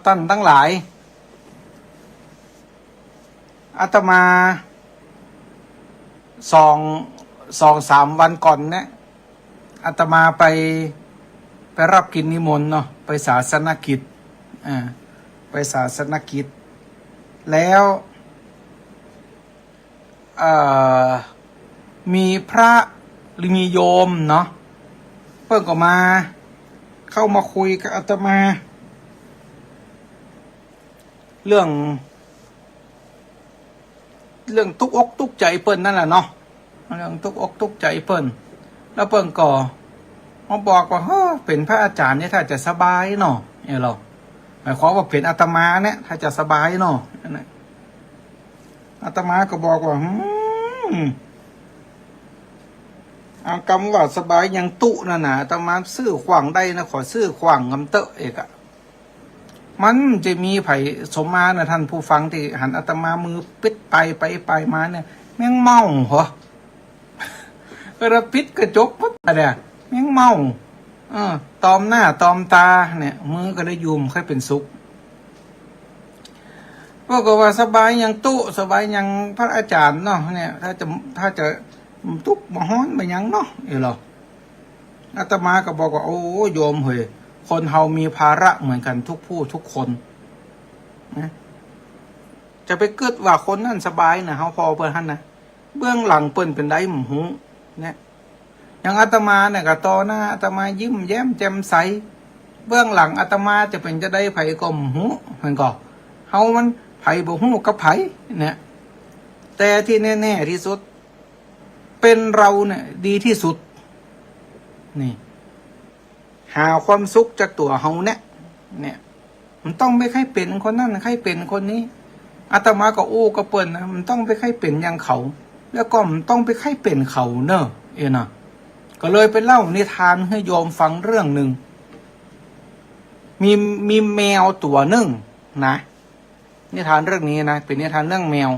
ท่านทั้งหลายอาตมา2-3 วันก่อนเนี่ยอาตมาไปรับกินนิมนต์เนาะไปศาสนกิจไปศาสนกิจแล้วมีพระหรือมีโยมเนาะเพิ่งก็มาเข้ามาคุยกับอาตมาเรื่องทุกอกทุกใจเปิ้นนั่นแหละเนาะเรื่องทุกอกทุกใจเปิ้นแล้วเปิ้นก็มาบอกว่าเป็นพระอาจารย์เนี่ยถ้าจะสบายเนาะเนี่ยเราหมายความว่าเป็นอาตมาเนี่ยถ้าจะสบายเนาะอาตมาก็บอกว่าเอาคำว่าสบายยังตุนั่นน่ะอาตมาซื้อขวางได้นะขอซื้อขวางงำเตอะเอกอะมันจะมีไผ่สมมานะท่านผู้ฟังที่หันอาตมามือปิดไปมาเนี่ยแม่งเมาเหรอระปิดกระจกปุ๊บอะไรแม่งเมาตอมหน้าตอมตาเนี่ยมือก็ได้ยุมค่อยเป็นสุขก็ว่าสบายยังตุสบายยังพระอาจารย์เนาะเนี่ยถ้าจะทุกมาฮ้อนมายังเนาะหรออาตมาก็บอกว่าโอ้โยมเฮ้ยคนเฮามีภาระเหมือนกันทุกผู้ทุกคนนะจะไปเกิดว่าคนนั่นสบายนะเฮาพอเปิ้นหั่นนะเบื้องหลังเปิ้นเป็นได้หมูเนี่ยอย่างอาตมาเนี่ยก็ต่อหน้าอาตมายิ้มแย้มแจ่มใสเบื้องหลังอาตมาจะเป็นจะได้ไผก็หมูมันก็เฮามันไผบ่ฮู้กับไผเนี่ยแต่ที่แน่ๆที่สุดเป็นเราเนี่ยดีที่สุดนี่หาความสุขจากตัวเฮาเนี่ยมันต้องไม่ใครเป็นคนนั้นใครเป็นคนนี้อาตมาก็โอ้ก็เปิ้นนะมันต้องไปใครเป็นอย่างเขาแล้วก็มันต้องไปใครเป็นเขาเนอะเนาะก็ ก็เลยไปเล่านิทานให้โยมฟังเรื่องหนึ่งมีแมวตัวหนึ่งนะนิทานเรื่องนี้นะเป็นนิทานเรื่องแมว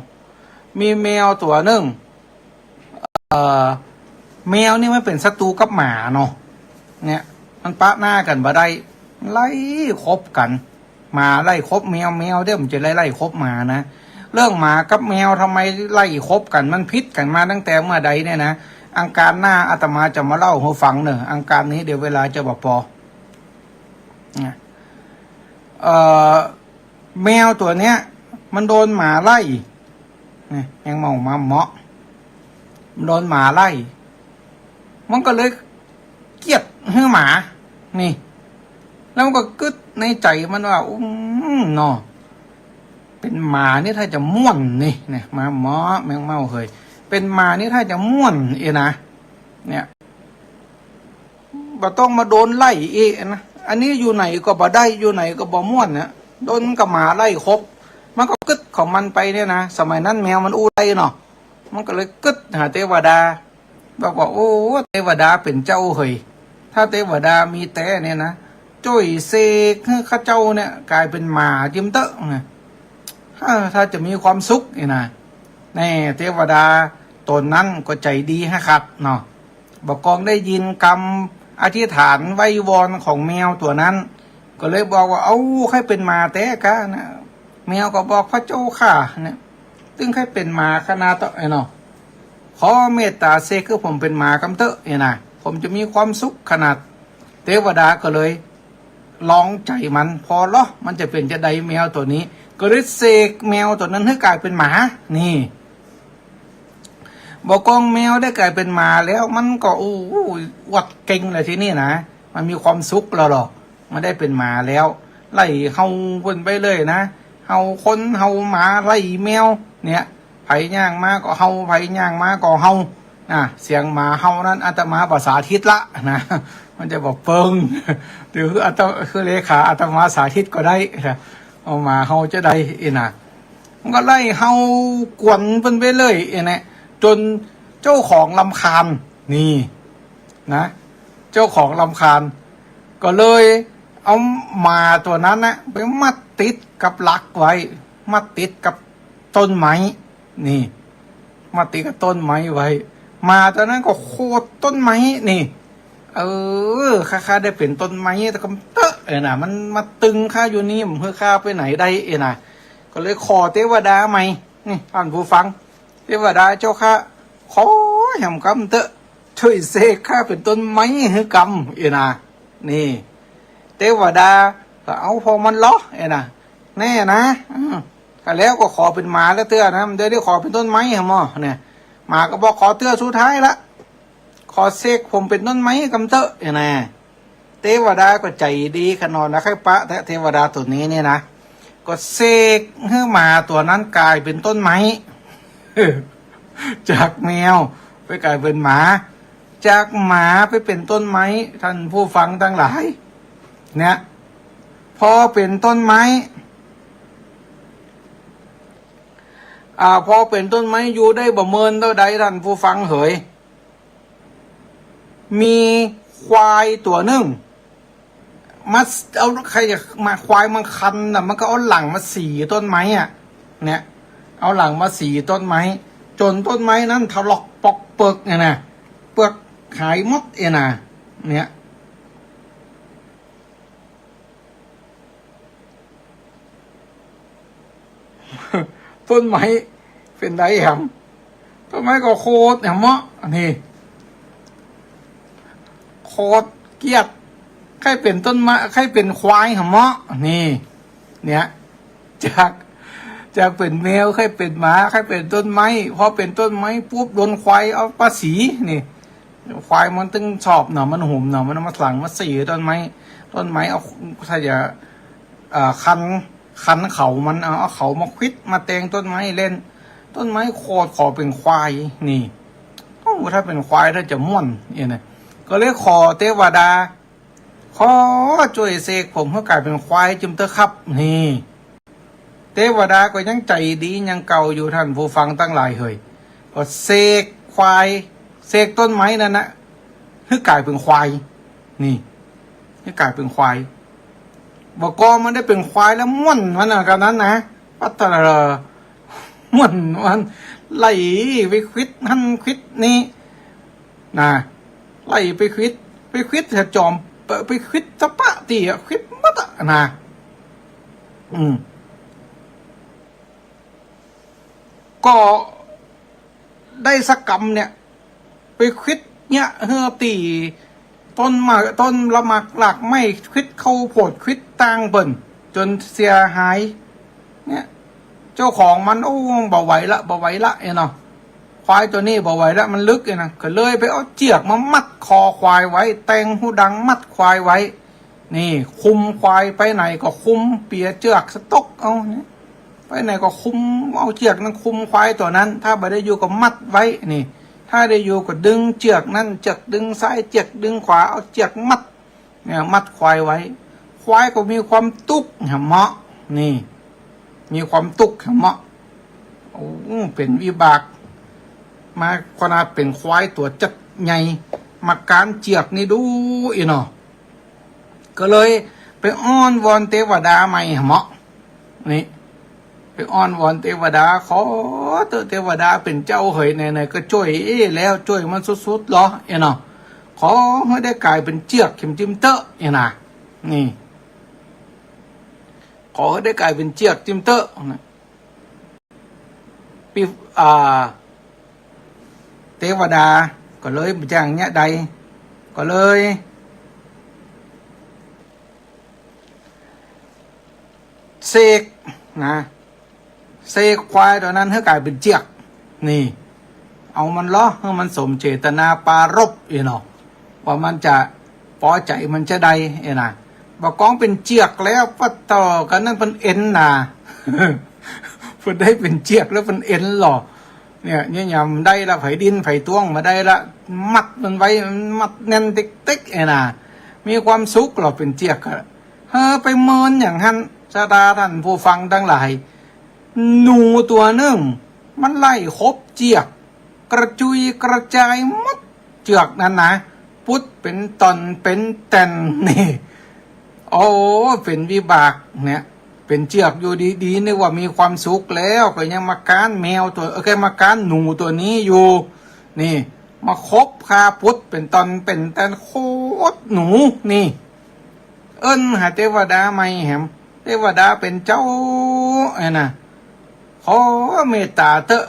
มีแมวตัวหนึ่งแมวนี่ไม่เป็นศัตรูกับหมาเนาะเนี่ยมันปะหน้ากันบ่ได้ไล่คบกันหมาไล่คบแมวแมวเดี๋ยวมันจะไล่คบหมานะเรื่องหมากับแมวทำไมไล่คบกันมันพิษกันมาตั้งแต่เมื่อใดเนี่ยนะอังการหน้าอาตมาจะมาเล่าให้ฟังเนอะอังการนี้เดี๋ยวเวลาจะบอกพอแมวตัวเนี้ยมันโดนหมาไล่ยังเมามาเหมาะมันโดนหมาไล่มันก็เลยเกลียดให้หมานี่แล้วมันก็กึดในใจมันว่าเนาะเป็นหมานี่ถ้าจะม่วนนี่เนี่ยมาหมอแมงเมาเคยเป็นหมานี่ถ้าจะม่วนนะเนี่ยบ่ต้องมาโดนไล่นะอันนี้อยู่ไหนก็บ่ได้อยู่ไหนก็บ่ม่วนเนี่ยโดนกับหมาไล่ครบมันก็กึดของมันไปเนี่ยนะสมัยนั้นแมวมันอู้ไล่เนาะมันก็เลยกึดหาเทวดาบอกว่าโอ้เทวดาเป็นเจ้าเฮยถ้าเทวดามีแต่เนี่ยนะจ้อยเสกให้ข้าเจ้าเนี่ยกลายเป็นหมาจิ้มเตอะไงถ้าจะมีความสุขนะแน่เทวดาตนนั้นก็ใจดีฮะครับเนาะบอกกองได้ยินคำอธิษฐานไว้วอนของแมวตัวนั้นก็เลยบอกว่าเอาใครเป็นหมาแต่กะนะแมวก็บอกพระเจ้าค่ะเนี่ยตึงใครเป็นหมาขนาดต่อเนาะขอเมตตาเสกคือผมเป็นหมากำเตอะนะผมจะมีความสุขขนาดเทวดาก็เลยลองใจมันพอเหรอมันจะเป็นจะใดแมวตัวนี้ก็เลยเสกแมวตัวนั้นให้กลายเป็นหมานี่บอกกองแมวได้กลายเป็นหมาแล้วมันก็วัดเก่งเลยทีนี้นะมันมีความสุขแล้วหรอมันได้เป็นหมาแล้วไล่เฮาวนไปเลยนะเฮาคนเฮาหมาไล่แมวเนี่ยไผย่างมาก็เฮาไผย่างมาก็เฮาเสียงหมาเฮานั้นอาตมาภาษาทิศละนะมันจะบอกเปิงหรือคือเลขาอาตมาสาธิตก็ได้เอามาเฮาจะได้นะมันก็ไล่เฮากวนเป็นไปเลยเนี่ยจนเจ้าของลำคาญนี่นะเจ้าของลำคาญก็เลยเอาหมาตัวนั้นนะไปมัดติดกับหลักไว้มัดติดกับต้นไม้นี่มัดติดกับต้นไม้ไว้หมาตัวนั้นก็โคตรต้นไม้นี่ข้าได้เป็นต้นไม้แต่ก็เตอะนะมันมาตึงข้าอยู่นี่มันเพื่อข้าไปไหนได้นะก็เลยขอเทวดาใหม่นี่ท่านผู้ฟังเทวดาเจ้าข้าขอแห่งกรรมเตอะช่วยเสกข้าเป็นต้นไม้ให้กรรมนะนี่เทวดาก็เอาพอมันล้อนะแน่นะก็แล้วก็ขอเป็นหมาแล้วเตื้อนะมันได้ขอเป็นต้นไม้เหรอหมอเนี่ยหมาก็บอกขอเตื้อสุดท้ายละขอเสกผมเป็นต้นไม้กำเตอะนะเทวดาก็ใจดีขนาดนะใครปะเทวดาตัวนี้เนี่ยนะก็เสกให้หมาตัวนั้นกลายเป็นต้นไม้จากแมวไปกลายเป็นหมาจากหมาไปเป็นต้นไม้ท่านผู้ฟังทั้งหลายเนี่ยพอเป็นต้นไม้พอเป็นต้นไม้อยู่ได้บ่เมินเท่าใดท่านผู้ฟังเหยมีควายตัวหนึ่งมาเอาใครจะมาควายมันคันมันก็เอาหลังมาสีต้นไม้เนี่ยเอาหลังมาสีต้นไม้จนต้นไม้นั้นถลอกปอกเปลือกนะเปลือกหายหมดเนี่ยต้นไม้เป็นไรครับต้นไม้ก็โคตรเนี่ยมะนี่โคตรเกียดใครเป็นต้นไม้ใครเป็นควายหรอมะนี่เนี่ยจากเป็นแมวใครเป็นหมาใครเป็นต้นไม้พอเป็นต้นไม้ปุ๊บโดนควายเอาปลาสีนี่ควายมันตึงชอบมันหุ่มมันมาหลังมาสีต้นไม้เอาถ้าจะคันเขามันเอาเขามาควิดมาแตงต้นไม้เล่นต้นไม้โคตรขอเป็นควายนี่ถ้าเป็นควายถ้าจะม่วนเนี่ยก็เลยขอเทวดาขอช่วยเสกผมให้กลายเป็นควายจิมเตอร์ครับนี่เทวดาก็ยังใจดียังเก่าอยู่ท่านผู้ฟังตั้งหลายเฮยก็เสกควายเสกต้นไม้นั่นนะ ให้กลายเป็นควายนี่ให้กลายเป็นควายบอกก็มันได้เป็นควายแล้วม่วนมันกันนั้นนะพัฒนาม่วนมันไหลไปควิดหันควิดนี่นะไหลไปควิดจะจอมไปควิดสะปะตีอะควิดมัดอะนะก็ได้สักกรรมเนี่ยไปควิดเนี่ยเฮอตีต้นละหมากหลักไม่ควิดเข้าโผดควิดตังเบิ่นจนเสียหายเนี่ยเจ้าของมันโอ้บ่ไหวละเนาะควายตัวนี้บ่ไหวละมันลึกนะก็เลยไปเอาเจียกมามัดคอควายไว้แตงหูดังมัดควายไว้นี่คุมควายไปไหนก็คุมเปียเจือกสต๊อกเอาเนี่ยไปไหนก็คุมเอาเจือกนั้นคุมควายตัวนั้นถ้าไม่ได้อยู่ก็มัดไว้นี่ถ้าได้อยู่ก็ดึงเจือกนั้นเจือกดึงซ้ายเจือกดึงขวาเอาเจือกมัดเนี่ยมัดควายไว้ควายก็มีความตุกเหมาะนี่มีความตุกเหมาะโอ้เป็นวิบากมาขนาดเป็นควายตัวจัดใหญ่มาการเจือกนี่ดูอีเนาะก็เลยไปอ้อนวอนเทวดาใหม่เหมาะนี่ไปอ้อนวอนเทวดาขอเทวดาเป็นเจ้าเหยไหนๆก็ช่วยแล้วช่วยมันสุดๆหรอเนาะขอให้ได้กลายเป็นเจือกเข็มจิ้มเตอะนะนี่ขอให้ได้กลายเป็นเจือกจิ้มเตอะนะปีเทวดาก็เลยจ้างเนี่ยใดก็เลยเสกนะเสกควายตัวนั้นให้กลายเป็นเจือกนี่เอามันล้อให้มันสมเจตนาปารภเนาะว่ามันจะพอใจมันจะได้นะบอกกองเป็นเจือกแล้วปัดต่อกันนั่นเป็นเอ็นนะเพื่อได้เป็นเจือกแล้วเป็นเอ็นหรอเนี่ยยำได้ละไผ่ดินไผ่ต้วงมาได้ละมัดมันไว้มัดแน่นติ๊กนะมีความสุขหรอเป็นเจือกไปเมินอย่างท่านชาดาท่านผู้ฟังทั้งหลายหนูตัวหนึ่งมันไล่คบเจือกกระจุยกระจายมัดเจือกนั่นนะพุทธเป็นตอนเป็นแตนนี่โอ้เป็นวิบากเนี่ยเป็นเจือกอยู่ดีๆนึกว่ามีความสุขแล้วก็ยังมาการแมวตัวแค่มาการหนูตัวนี้อยู่นี่มาคบคาพุทธเป็นตอนเป็นแตนโคตรหนูนี่หาเทวดาไม่แหมเทวดาเป็นเจ้าไอ้น่ะขอเมตตาเถอะ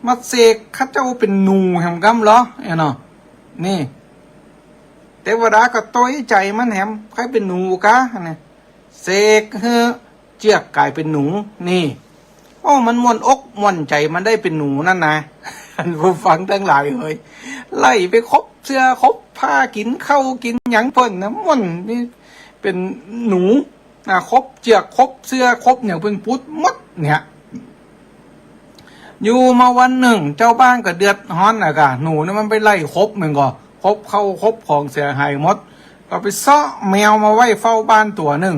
มาเสกข้าเจ้าเป็นหนูแหมกำเหรอไอ้เนาะนี่เทวดาก็ต้อยใจมันแหมใครเป็นหนูกะเนี่ยเสกเฮ้เจือกกลายเป็นหนูนี่โอ้มันม่วนอกม่วนใจมันได้เป็นหนูนั่นนะท่านผู้ฟังทั้งหลายเฮ้ยไล่ไปคบเสื้อคบผ้ากินข้าวกินหยังเพิ่นนะม่วนนี่เป็นหนูคบเจือกคบเสื้อคบเนี่ยเป็นพุทธมดเนี่ยอยู่มาวันหนึ่งเจ้าบ้านก็เดือดร้อนนะกะหนูนี่มันไปไล่คบมันก็คบเข้าคบของเสียหายหมดก็ไปซ้อแมวมาไว้เฝ้าบ้านตัวหนึ่ง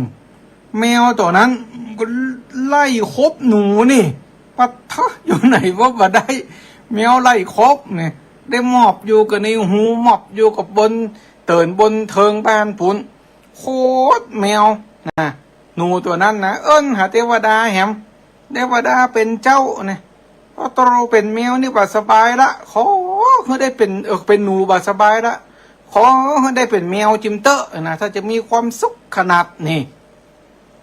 แมวตัวนั้นก็ไล่คบหนูนี่ปัดทะอยู่ไหนว่าบ่ได้แมวไล่คบเนี่ยได้หมอบอยู่กับในหูหมอบอยู่กับบนเตินบนเทิงบ้านปุนโคตรแมวนะหนูตัวนั้นนะหาเทวดาแหมเทวดาเป็นเจ้าเนี่ยพอตัวเราเป็นแมวนี่บ่สบายละขอเขาได้เป็นหนูบ่สบายละขอให้ได้เป็นแมวจิมเตอร์นะถ้าจะมีความสุขขนาดนี่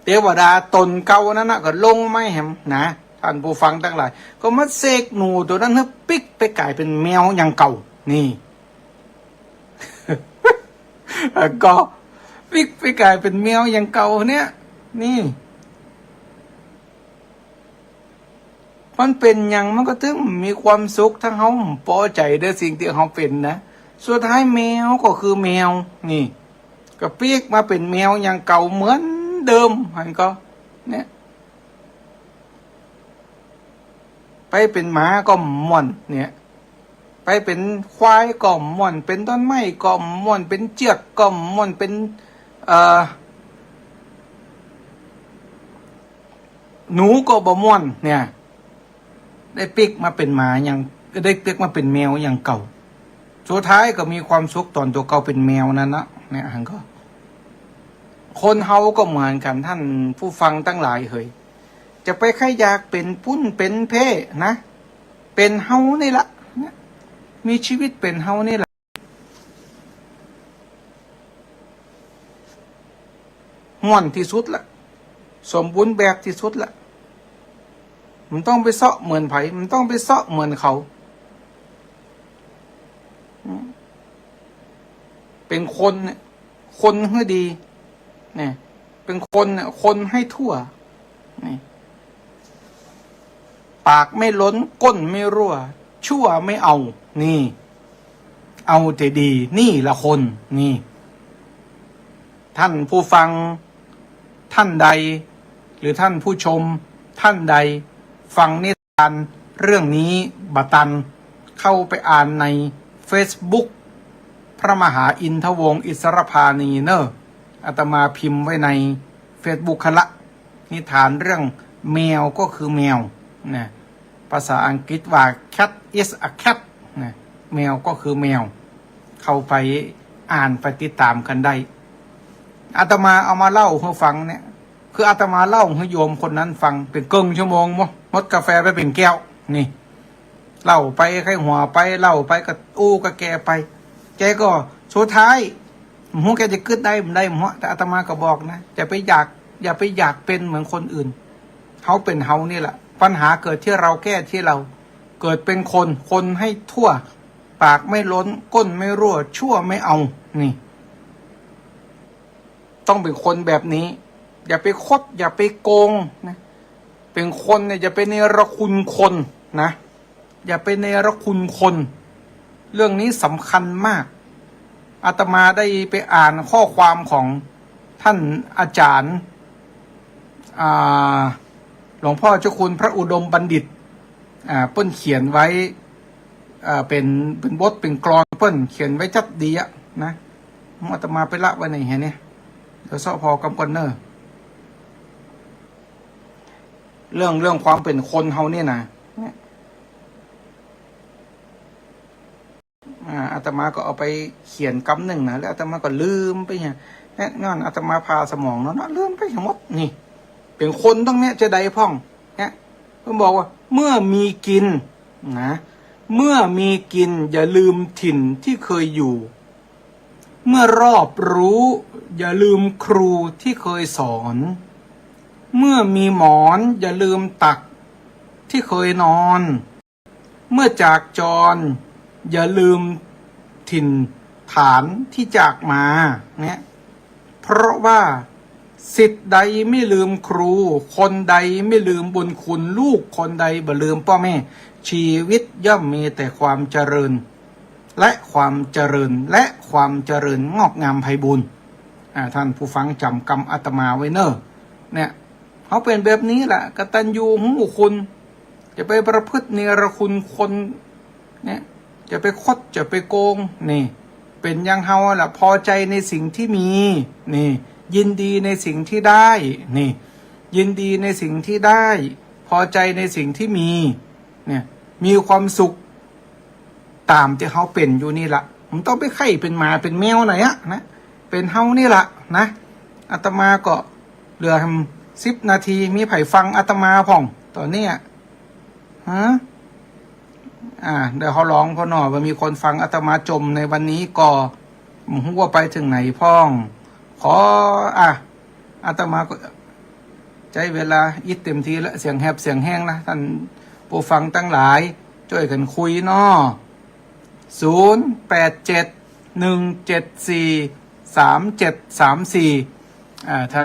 เทวดาตนเก่านั้นนะก็ลงไม่แหมนะท่านผู้ฟังทั้งหลายก็มาเสกหนูตัวนั้นให้ปิกไปกลายเป็นแมวอย่างเก่านี่ ก็ปิกไปกลายเป็นแมวอย่างเก่าเนี่ยนี่มันเป็นอย่างมันก็ถึงมีความสุขทั้งเขาพอใจในสิ่งที่เขาเป็นนะสุดท้ายแมวก็คือแมวนี่ก็เปียกมาเป็นแมวอย่างเก่าเหมือนเดิมมันก็เนี่ยไปเป็นหมาก็ม่วนเนี่ยไปเป็นควายก็ม่วนเป็นต้นไม้ก็ม่วนเป็นเจือกก็ม่วนเป็นหนูก็บ่ม่วนเนี่ยได้ปิกมาเป็นหมาอย่างได้ปิกมาเป็นแมวอย่างเก่า สุดท้ายก็มีความสุขตอนตัวเก่าเป็นแมวนั่นนะเนี่ยหันก็คนเฮาก็เหมือนกันท่านผู้ฟังตั้งหลายเฮ้ยจะไปใครอยากเป็นปุ้นเป็นเพ่นะเป็นเฮานี่ละมีชีวิตเป็นเฮานี่ละม่วนที่สุดละสมบูรณ์แบบที่สุดละมันต้องไปเซาะเหมือนไผมันต้องไปเซาะเหมือนเขาเป็นคนเนี่ยคนให้ดีเนี่ยเป็นคนเนี่ยคนให้ทั่วนี่ปากไม่ล้นก้นไม่รั่วชั่วไม่เอานี่เอาแต่ดีนี่ละคนนี่ท่านผู้ฟังท่านใดหรือท่านผู้ชมท่านใดฟังนิทานเรื่องนี้บัตันเข้าไปอ่านใน Facebook พระมหาอินทวงศ์อิสรพานีเนอะอาตมาพิมพ์ไว้ใน Facebook คันละนิทานเรื่องแมวก็คือแมวนะภาษาอังกฤษว่า cat is a cat นะแมวก็คือแมวเข้าไปอ่านไปติดตามกันได้อาตมาเอามาเล่าให้ฟังเนี่ยคืออาตมาเล่าให้โยมคนนั้นฟังเป็นเกิงชั่วโมงมดกาแฟไปเป็นแก้วนี่เล่าไปใครหัวไปเล่าไปก็อู้ก็แกไปแกก็สุดท้ายหัวแกจะกึดได้มันได้หัวแต่อาตมาก็บอกนะอย่าไปอยากเป็นเหมือนคนอื่นเขาเป็นเฮานี่แหละปัญหาเกิดที่เราแก้ที่เราเกิดเป็นคนให้ทั่วปากไม่ล้นก้นไม่รั่วชั่วไม่เอานี่ต้องเป็นคนแบบนี้อย่าไปคดอย่าไปโกงนะเป็นคนเนี่ยอย่าไปเนรคุณคนนะอย่าไปเนรคุณคนเรื่องนี้สำคัญมากอาตมาได้ไปอ่านข้อความของท่านอาจารย์หลวงพ่อเจ้าคุณพระอุดมบัณฑิตเปิ้นเขียนไว้เป็นบทเป็นกลอนเปิ้นเขียนไว้จัดดีอะนะอาตมาไปละไว้ในแห่เนี่ยเดี๋ยวสอพอกำกอนเนอร์เรื่องความเป็นคนเฮาเนี่ยนะอาตมาก็เอาไปเขียนกำหนึ่งนะแล้วอาตมาก็ลืมไปเนี่ยงานอาตมาพาสมองแล้วนะลืมไปทั้งหมดนี่เป็นคนต้องเนี่ยจะใดพ่องเนี่ยเพิ่งบอกว่าเมื่อมีกินนะเมื่อมีกินอย่าลืมถิ่นที่เคยอยู่เมื่อรอบรู้อย่าลืมครูที่เคยสอนเมื่อมีหมอนอย่าลืมตักที่เคยนอนเมื่อจากจรอย่าลืมถิ่นฐานที่จากมาเนี่ยเพราะว่าศิษย์ใดไม่ลืมครูคนใดไม่ลืมบุญคุณลูกคนใดบ่ลืมพ่อแม่ชีวิตย่อมมีแต่ความเจริญและความเจริญและความเจริญงอกงามไพบูรย์ท่านผู้ฟังจำกรรมอาตมาไว้เนอะเนี่ยเขาเป็นแบบนี้แหละกตัญญูหูคุณจะไปประพฤติเนรคุณคนเนี่ยจะไปคดจะไปโกงนี่เป็นยังเฮาล่ะพอใจในสิ่งที่มีนี่ยินดีในสิ่งที่ได้นี่ยินดีในสิ่งที่ได้พอใจในสิ่งที่มีเนี่ยมีความสุขตามที่เฮาเป็นอยู่นี่ละผมต้องไปไข่เป็นหมาเป็นแมวไหนอะนะเป็นเฮานี่ละนะอาตมาก็เหลือ10 นาทีมีไผ่ฟังอาตมาพ่องตอนนี้ฮะเดี๋ยวเขาร้องพอหน่อยว่ามีคนฟังอาตมาจมในวันนี้ก็หัวไปถึงไหนพ่องขออาตมาก็ใจเวลาอิดเต็มทีแล้วเสียงแหบเสียงแห้งนะท่านผู้ฟังตั้งหลายช่วยกันคุยเนาะ0871743734ถ้า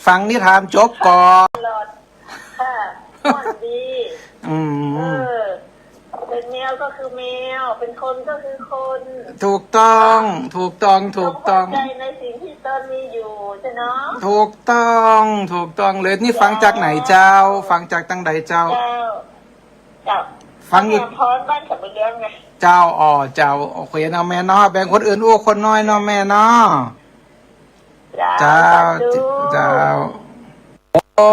ฟังนิทานจบก่อนค่ะก่อนดีเป็นแมวก็คือแมวเป็นคนก็คือคนถูกต้องใจในสิ่งที่ตนมีอยู่ใช่เนาะถูกต้องเลยนี่ฟังจากไหนเจ้าฟังจากตั้งใดเจ้าฟังอยู่พรบ้านสับเลี้ยงไงเจ้าโอเคเนาะแม่เนาะแบ่งคนอื่นคนน้อยเนาะแม่เนาะ เจ้าเจ้าโอ้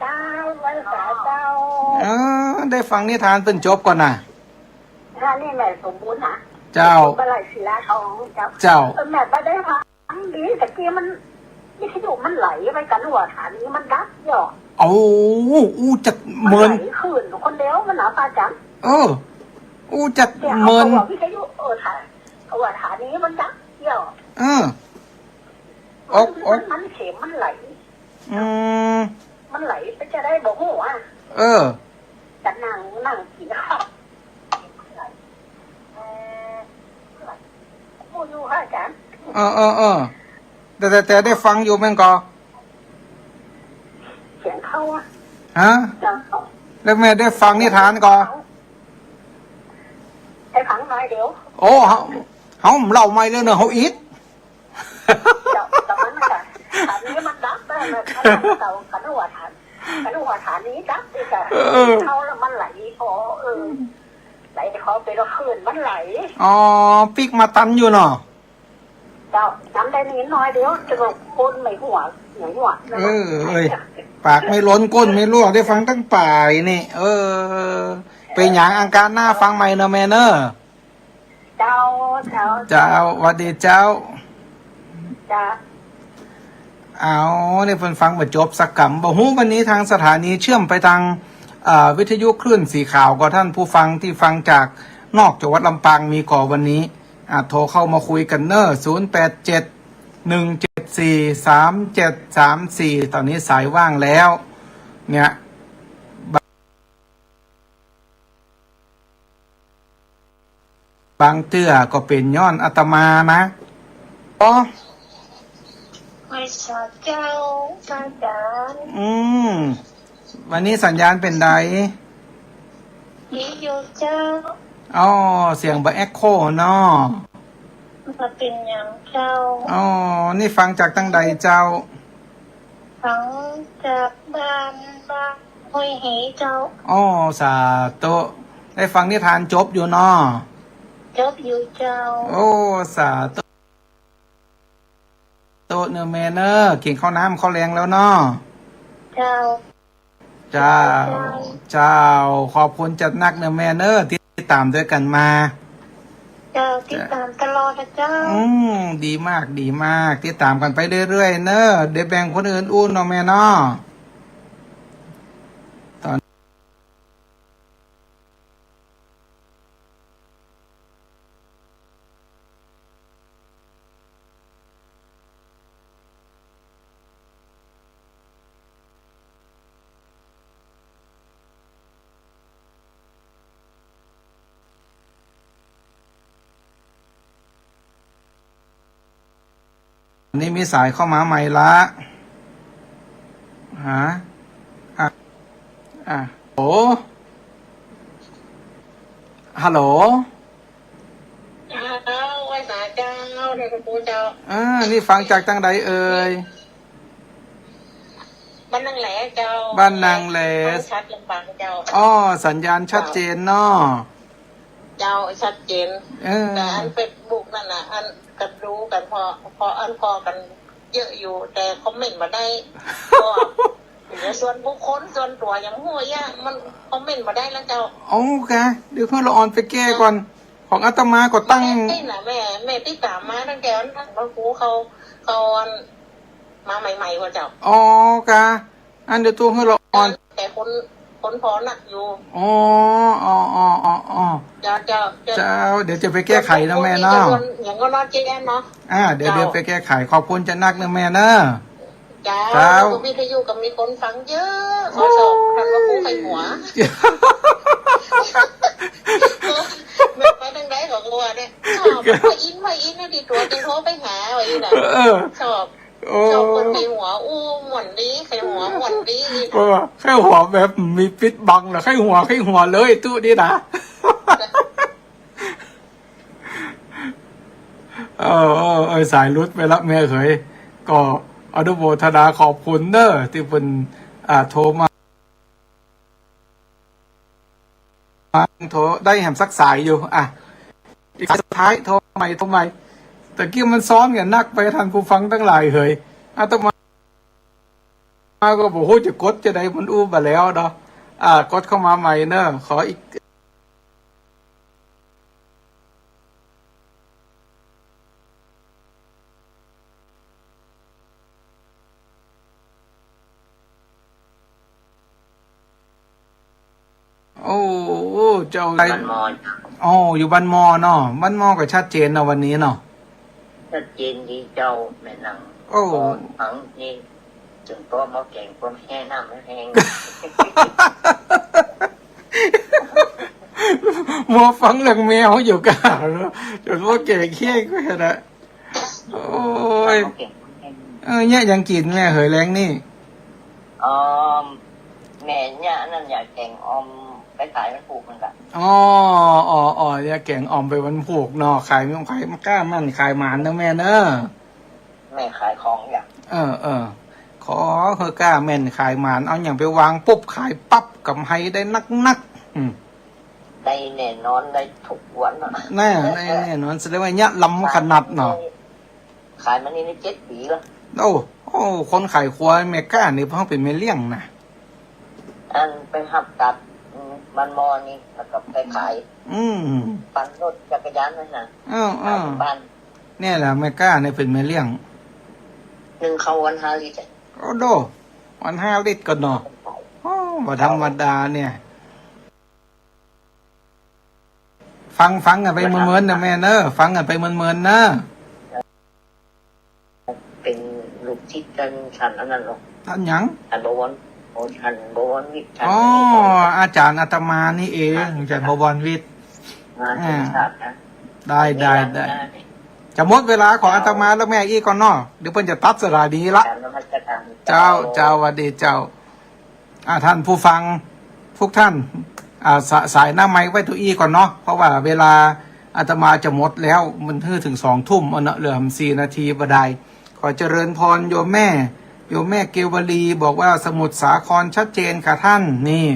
เจ้าไว้สาเจ้า ได้ฟังนิทานเป็นจบก่อนนะ ถ้านี่แม่สมบูรณ์นะ เจ้า เมื่อไหร่ศิลาทองเจ้า เจ้า แม่ไปได้ฟังดีแต่กี้มันนี่ขยุมันไหลไปกันหัวฐานนี้มันดับหยอก โอ้อู้จัด มัน เมิน ไหลขึ้นคนเดียวมันหนาปลาจัง อู้จัด เนี่ย เมิน เอาพี่ขยุฐานหัวฐานนี้มันดับหยอก มันเข็มมันไหล มันไหลไปจะได้บอกหัว จะนั่งกินข้าวพูดอยู่ค่ะอาจารย์ แต่ได้ฟังอยู่แม่งก็ เสียงเข้าอะ ฮะ จัง แล้วแม่ได้ฟังนิทานก็ ไอ้ขังหน่อยเดี๋ยว โอ้เขาเล่าไม่เลยเนอะเขาอีท เดี๋ยวตอนนั้นน่ะฐานนี้มันดับได้เลยเรากันหัวฐานนี้ดับดิจ้ะเข้าแล้วมันไหลพอไหลคอไปแล้วขึ้นมันไหล ปิกมาตันอยู่เนาะ เจ้าน้ำได้นิดหน่อยเดี๋ยวจะบอกคนไม่หัวอย่างหัว ปากไม่ล้นก้นไม่รั่วได้ฟังตั้งป่ายนี่เป็นอย่างอังการหน้าฟังใหม่เนอะแม่เนอะ เจ้า เจ้าหวัดดีเจ้า จ้า เอาเนี่ยเพิ่นฟังมาจบสักกำบอกฮู้วันนี้ทางสถานีเชื่อมไปทางวิทยุคลื่นสีขาวก็ท่านผู้ฟังที่ฟังจากนอกจังหวัดลำปางมีก่อวันนี้โทรเข้ามาคุยกันเนอะ0871743734ตอนนี้สายว่างแล้ว เนี่ยบางเตื้อก็เป็นย้อนอาตมานะไม่ทราบเจ้าอาจารย์วันนี้สัญญาณเป็นไดดีอยู่เจ้าเสียงบะแอคโคเนาะมาเป็นอย่างเจ้านี่ฟังจากตั้งใดเจ้าฟังจากบ้านห้วยเหเจ้าสาธุได้ฟังนิทานจบอยู่เนาะจบอยู่เจ้าสาธุโตเนอร์แมนเนอร์กินข้าวน้ำข้าวแรงแล้วเนาะเจ้าขอบคุณจัดนักเนอร์แมนเนอร์ที่ตามด้วยกันมาเจ้าติดตามตลอดนะเจ้าดีมากที่ตามกันไปเรื่อยๆเนอะเดี๋ยวแบ่งคนอื่นอุ่นเนาะแม่เนาะนี่มีสายเข้ามาใหม่ละโอ้ฮัลโหลไว้สาเจ้าเด็กปูเจ้านี่ฟังจากตั้งใดเอ่ยบ้านนางแหล่เจ้าบ้านนางแหล่ชัดลำบากเจ้าสัญญาณชัดเจนเนาะเจ้าชัดเจนแต่อันเฟซบุ๊กนั่นน่ะอันกันรู้กันพออันพอกันเยอะอยู่แต่คอมเมนต์มาได้ก็ส่วนบุคคลส่วนตัวอย่างหัวยากมันคอมเมนต์มาได้แล้วเจ้าโอเคเดี๋ยวเพื่อนเราออนไปแก้ก่อนของอาตมาก็ตั้งนี่นะแม่ที่ตามมาตั้งแต่วันนั้นครูเขามาใหม่ๆว่าเจ้าอันเดี๋ยวตัวเพื่อนเราออนแต่คนพอหนักอยู่เจ้าเดี๋ยวจะไปแก้ไขนะแม่เนาะอย่างก็นอนเจ๊เนาะเดี๋ยวไปแก้ไขขอบคุณจะนักนะแม่เนาะเจ้าวิทยุกับมีคนฟังเยอะขอสอบทันว่าผู้ใส่หัวไปทางไหนของวัวเนี่ยชอบพออินนะดีตัวจริงโทรไปหาไว้น่ะชอบคนใส่หัวหมวนดีใส่หัวหมวนดีแค่หัวแบบมีปิดบังเหรอแค่หัวเลยตู้นี่นะสายรุดไปแล้วแม่เคยก็อนุโมทนาขอบคุณเนอะที่เป็นโทรมาโทรได้แหมสักสายอยู่อีกสุดท้ายโทรใหม่ แต่กี้มันซ้อนกันนักไปท่านผู้ฟังทั้งหลายเฮ้ยอาตมาก็บอกโหจะกดจะได้มันอู้มาแล้วเนาะกดเข้ามาใหม่เนอะขออีกโอ้เจ้าอะไร บ้านมอญ อ๋ออยู่บ้านมอเนาะบ้านมอก็ชัดเจนเนาะวันนี้เนาะ ชัดเจนดีเจ้าแม่นัง โอ้ ฝังนี่จนตัวหมอแกงตัวแห้น้ำไม่แห้ง หมอฟังเรื่องแมวอยู่กันจนว่าแก่เขี้ยก็เห็นอะโอ้ย หม้อแกงแห้ง เนี่ยยังกินแม่เหยแรงนี่ ออมแม่เนี่ยนั่นอยากแกงออมไปขายมันปลูกมันกัน อ๋อเนี่ยแกงอ่อมไปวันผูกเนาะขายไม่ต้องขายมากล้ามันขายหมานนะแม่เนอะ แม่ขายของอย่าง ขอเฮอกล้าแม่นขายหมานเอาอย่างไปวางปุ๊บขายปั๊บกำไรได้นักได้แน่นอนได้ทุกวันนะ แน่นอนแสดงว่าเนี่ยล้ำขนาดเนาะ ขายมันนี่ได้7 ปีแล้ว โอ้คนขายครัวแม่กล้านี่เพิ่งเป็นแม่เลี้ยงนะ อันไปหับกับบ้านมอนี่แล้วก็ไปขาย ปั่นรถจักรยานนั่นน่ะบ้าน เนี่ยแหละแม่กล้าเนี่ยเป็นแม่เลี้ยง 1เข้าวัน5 ลิตร โอ้โดวัน5 ลิตรก็เนาะโอ้บ่ธรรมดาเนี่ยฟังกันไปเมินๆนะแม่เนอะฟังกันไปเมินๆนะ เป็นลูกทิศกันฉันอันนั้นหรอก ท่านหยัง ฉันบวรโอ้ฉันบวรวิทย์ฉัน อ๋ออาจารย์อาตมานี่เองอาจารย์บวรวิทย์ งานเป็นศาสตร์นะ ได้จะหมดเวลาของอาตมาแล้วแม่อีกก่อนเนาะเดี๋ยวเพิ่นจะตัดสระดีละ การนมัสการ เจ้าสวัสดีเจ้าท่านผู้ฟังทุกท่านสายหน้าไม้ไว้ตัวอีก่อนเนาะเพราะว่าเวลาอาตมาจะหมดแล้วมันถึง2 ทุ่มเนาะเหลือ4 นาทีบ่ได้ขอเจริญพรโยมแม่เกวลีบอกว่าสมุทรสาครชัดเจนค่ะท่านนี่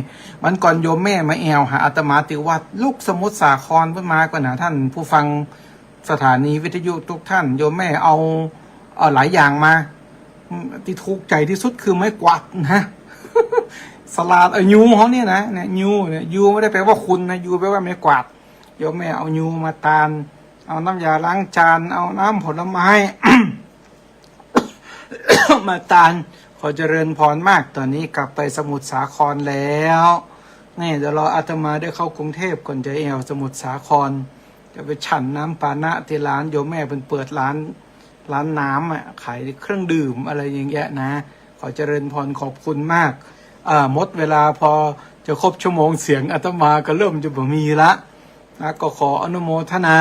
มันก่อนโยมแม่มาแอวหาอาตมาติวัดลูกสมุทรสาครเพิ่นมาก่อนนะท่านผู้ฟังสถานีวิทยุทุกท่านโยมแม่เอาหลายอย่างมาที่ถูกใจที่สุดคือไม้กวาดนะ สลาดยูเขาเนี่ยนะเนี่ยยูไม่ได้แปลว่าคุณนะยูแปลว่าไม้กวาดโยมแม่เอายูมาตาลเอาน้ำยาล้างจานเอาน้ำผลไม้ มาตาลขอเจริญพรมากตอนนี้กลับไปสมุทรสาครแล้วนี่เดี๋ยวรออาตมาได้เข้ากรุงเทพก่อนจะแอวสมุทรสาครจะไปฉันน้ำปานะที่ร้านโยมแม่เป็นเปิดร้านน้ำขายเครื่องดื่มอะไรอย่างเงี้ยนะขอเจริญพรขอบคุณมากหมดเวลาพอจะครบชั่วโมงเสียงอาตมาก็เริ่มจะบ่มีละนะก็ขออนุโมทนา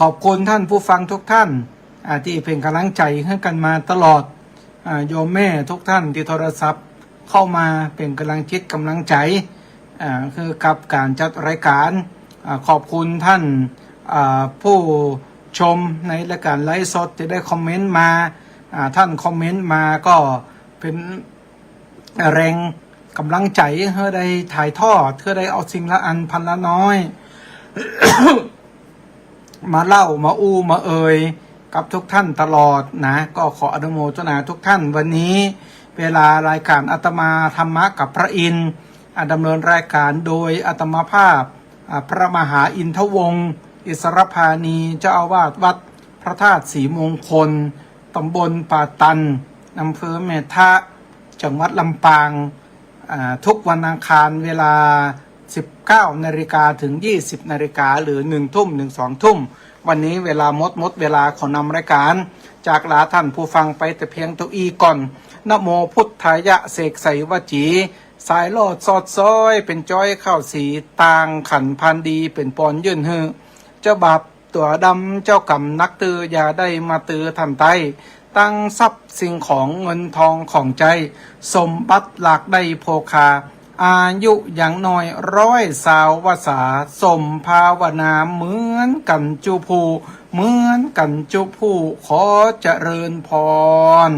ขอบคุณท่านผู้ฟังทุกท่านที่เป็นกำลังใจให้กันมาตลอดโยมแม่ทุกท่านที่โทรศัพท์เข้ามาเป็นกำลังจิตกำลังใจคือกับการจัดรายการขอบคุณท่านผู้ชมในรายการไลฟ์สดที่ได้คอมเมนต์มาท่านคอมเมนต์มาก็เป็นแรงกำลังใจให้ได้ถ่ายทอดเพื่อได้เอาสิ่งละอันพันละน้อย มาเล่ามาอู้มาเอ่ยกับทุกท่านตลอดนะก็ขออนุโมทนาทุกท่านวันนี้เวลารายการอาตมาธรรมะกับพระอินทร์ดำเนินรายการโดยอาตมาภาพพระมหาอินทวงศ์อิสรพานีเจ้าอาวาสวัดพระธาตุศรีมงคลตำบลป่าตันอำเภอแม่ทะจังหวัดลำปางทุกวันอังคารเวลา 19 นาฬิกาถึง 20 นาฬิกาหรือ 1 ทุ่ม ถึง 2 ทุ่มวันนี้เวลาหมดเวลาขอนำรายการจากลาท่านผู้ฟังไปแต่เพียงตัวอีก่อนนะโมพุทธายะเสกใสวจีสายโลดสอดซ้อยเป็นจ้อยข้าวสีต่างขันพันดีเป็นปอนยื่นหือเจ้าบาปตัวดำเจ้ากรรมนักตืออย่าได้มาตือทำไตตั้งทรัพย์สิ่งของเงินทองของใจสมบัติหลักได้โภคาอายุอย่างน้อย100 สาววาสาสมภาวนาเหมือนกันจุภูขอเจริญพร